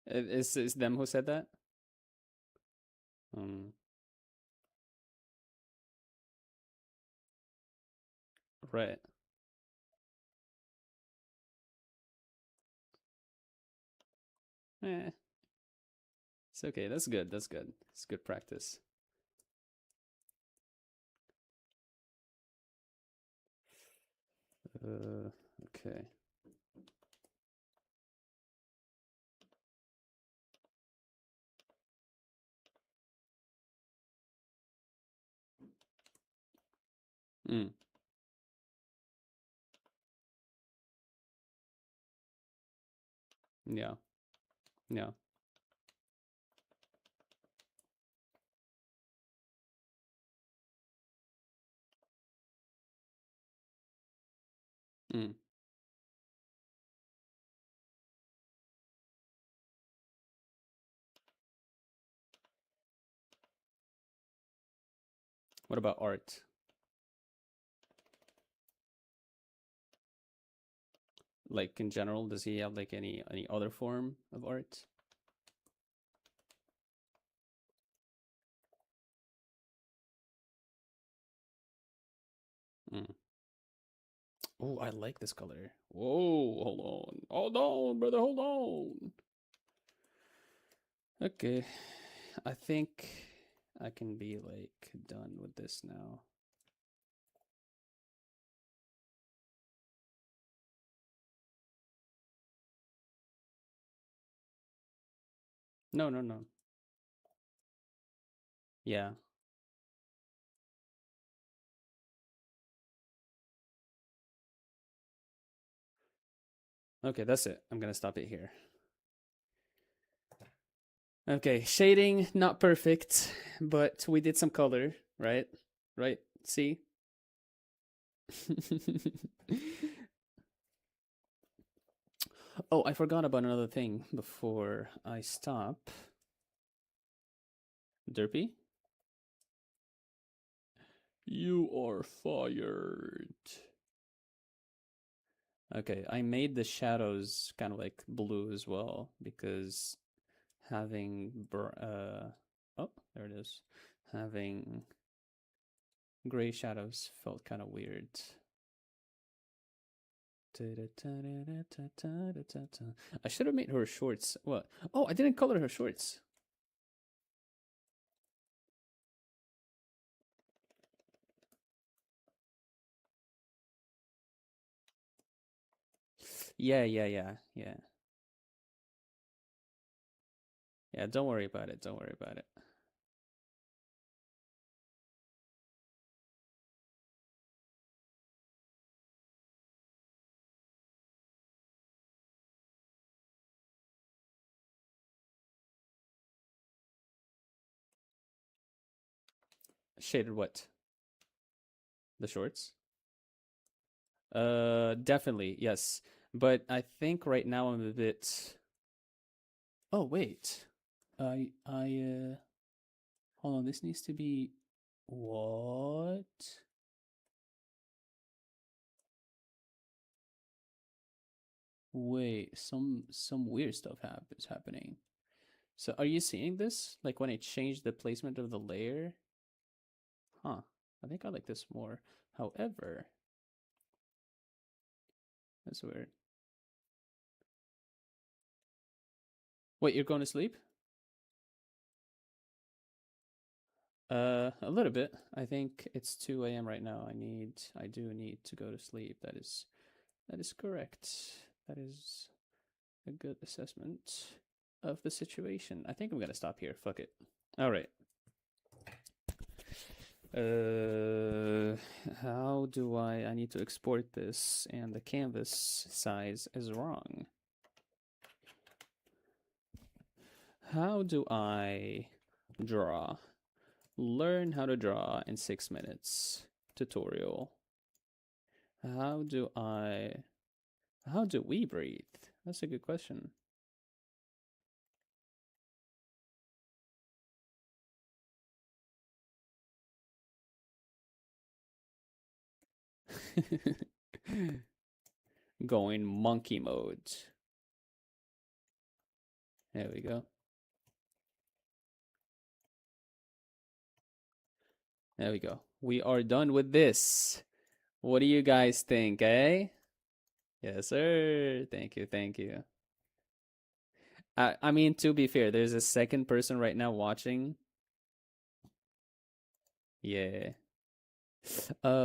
[SPEAKER 1] Is them who said that? Um, right. Eh, it's okay. That's good. That's good. It's good practice. Okay. Mm. Yeah. Yeah. Mm. What about art? Like in general, does he have like any other form of art? Mm. Oh, I like this color. Whoa, hold on, brother, hold on. Okay, I think I can be like done with this now. No, no, no. Yeah. Okay, that's it. I'm gonna stop it here. Okay, shading not perfect, but we did some color, right? Right? See? Oh, I forgot about another thing before I stop. Derpy? You are fired. Okay, I made the shadows kind of like blue as well because having oh, there it is. Having gray shadows felt kind of weird. I should have made her shorts. What? Oh, I didn't color her shorts. Yeah, yeah, yeah, yeah. Yeah, don't worry about it. Don't worry about it. Shaded what? The shorts? Definitely, yes. But I think right now I'm a bit. Oh, wait. Hold on. This needs to be. What? Wait, some weird stuff is happening. So are you seeing this? Like when I change the placement of the layer? Huh. I think I like this more. However, that's weird. Wait, you're going to sleep? A little bit. I think it's 2 a.m. right now. I do need to go to sleep. That is That is correct. That is a good assessment of the situation. I think I'm gonna stop here. Fuck it. All right. How do I need to export this, and the canvas size is wrong. How do I draw? Learn how to draw in 6 minutes. Tutorial. How do we breathe? That's a good question. Going monkey mode. There we go. There we go. We are done with this. What do you guys think, eh? Yes, sir. Thank you, thank you. I mean, to be fair, there's a second person right now watching. Yeah.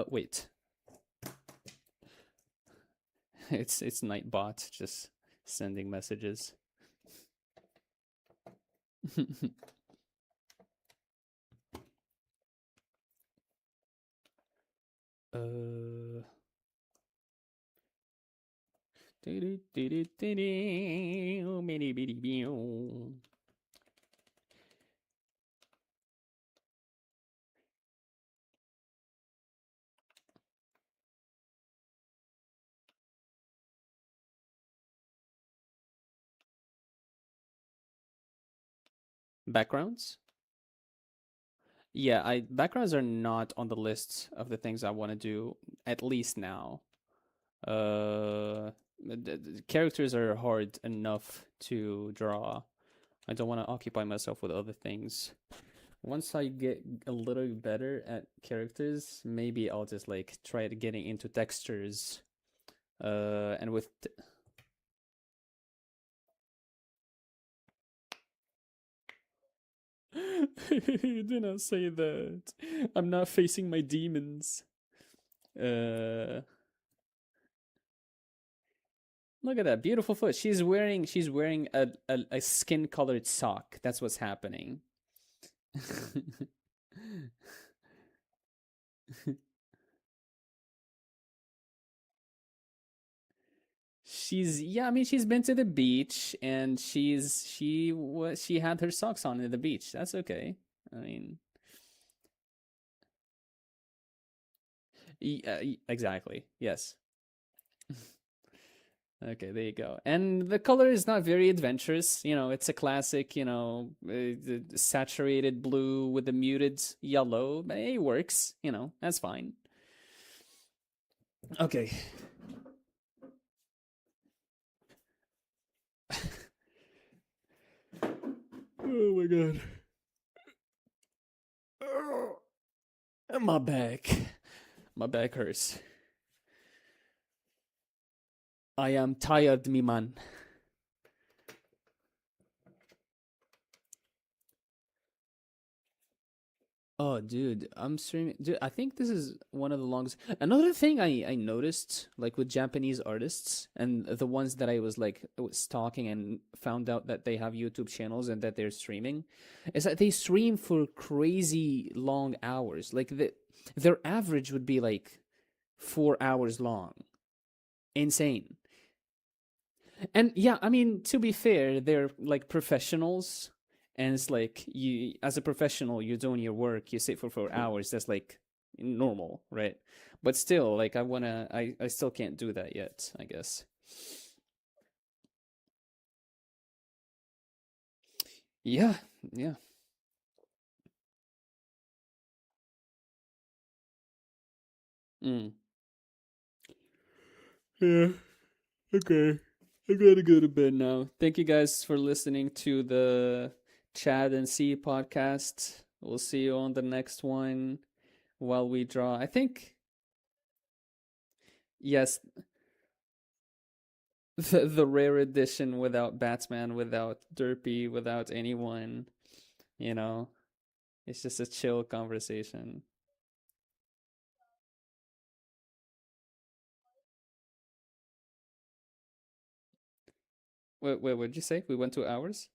[SPEAKER 1] Wait. It's Nightbot just sending messages. uh. Backgrounds? Yeah, I backgrounds are not on the list of the things I want to do, at least now. Characters are hard enough to draw. I don't want to occupy myself with other things. Once I get a little better at characters, maybe I'll just like try to getting into textures. And with you did not say that. I'm not facing my demons. Look at that beautiful foot. She's wearing a skin colored sock. That's what's happening. I mean she's been to the beach and she had her socks on at the beach. That's okay. I mean exactly. Yes. Okay, there you go. And the color is not very adventurous. You know, it's a classic, saturated blue with the muted yellow. But it works, that's fine. Okay. Oh my god. My back. My back hurts. I am tired, me man. Oh, dude, I'm streaming. Dude, I think this is one of the longest. Another thing I noticed, like with Japanese artists and the ones that I was stalking and found out that they have YouTube channels and that they're streaming, is that they stream for crazy long hours. Like their average would be like 4 hours long. Insane. And yeah, I mean, to be fair, they're like professionals. And it's like you, as a professional, you're doing your work, you sit for 4 hours. That's like normal, right? But still, like I still can't do that yet, I guess. Yeah, yeah. Mm. Yeah, okay. I gotta go to bed now. Thank you guys for listening to the Chad and C podcast. We'll see you on the next one while we draw. I think, yes, the rare edition without Batman, without Derpy, without anyone. You know, it's just a chill conversation. Wait, what did you say? We went 2 hours?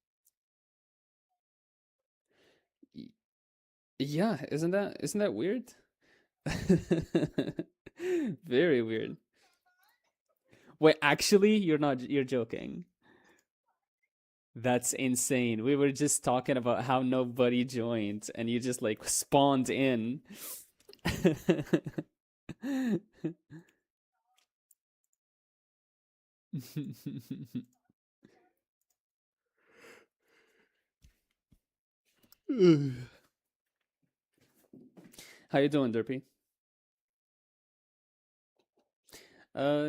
[SPEAKER 1] Y- Yeah, isn't that weird? Very weird. Wait, actually, you're joking. That's insane. We were just talking about how nobody joined and you just like spawned in. How you doing, Derpy?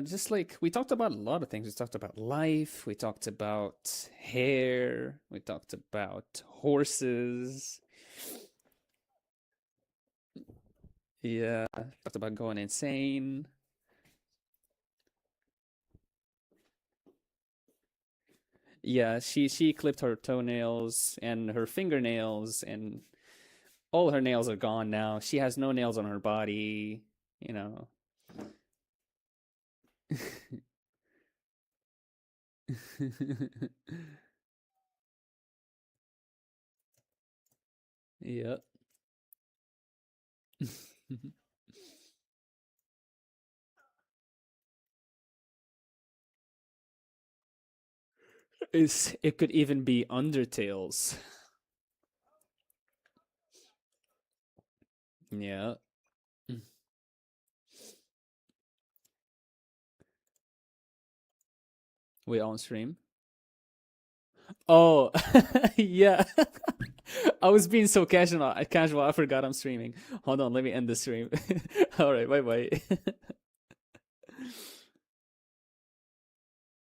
[SPEAKER 1] Just like we talked about a lot of things. We talked about life, we talked about hair, we talked about horses. Yeah, talked about going insane. Yeah, she clipped her toenails and her fingernails and all her nails are gone now. She has no nails on her body, you know. Yep. It could even be undertales. Yeah. We on stream. Oh, yeah. I was being so casual. I forgot I'm streaming. Hold on, let me end the stream. All right, bye bye.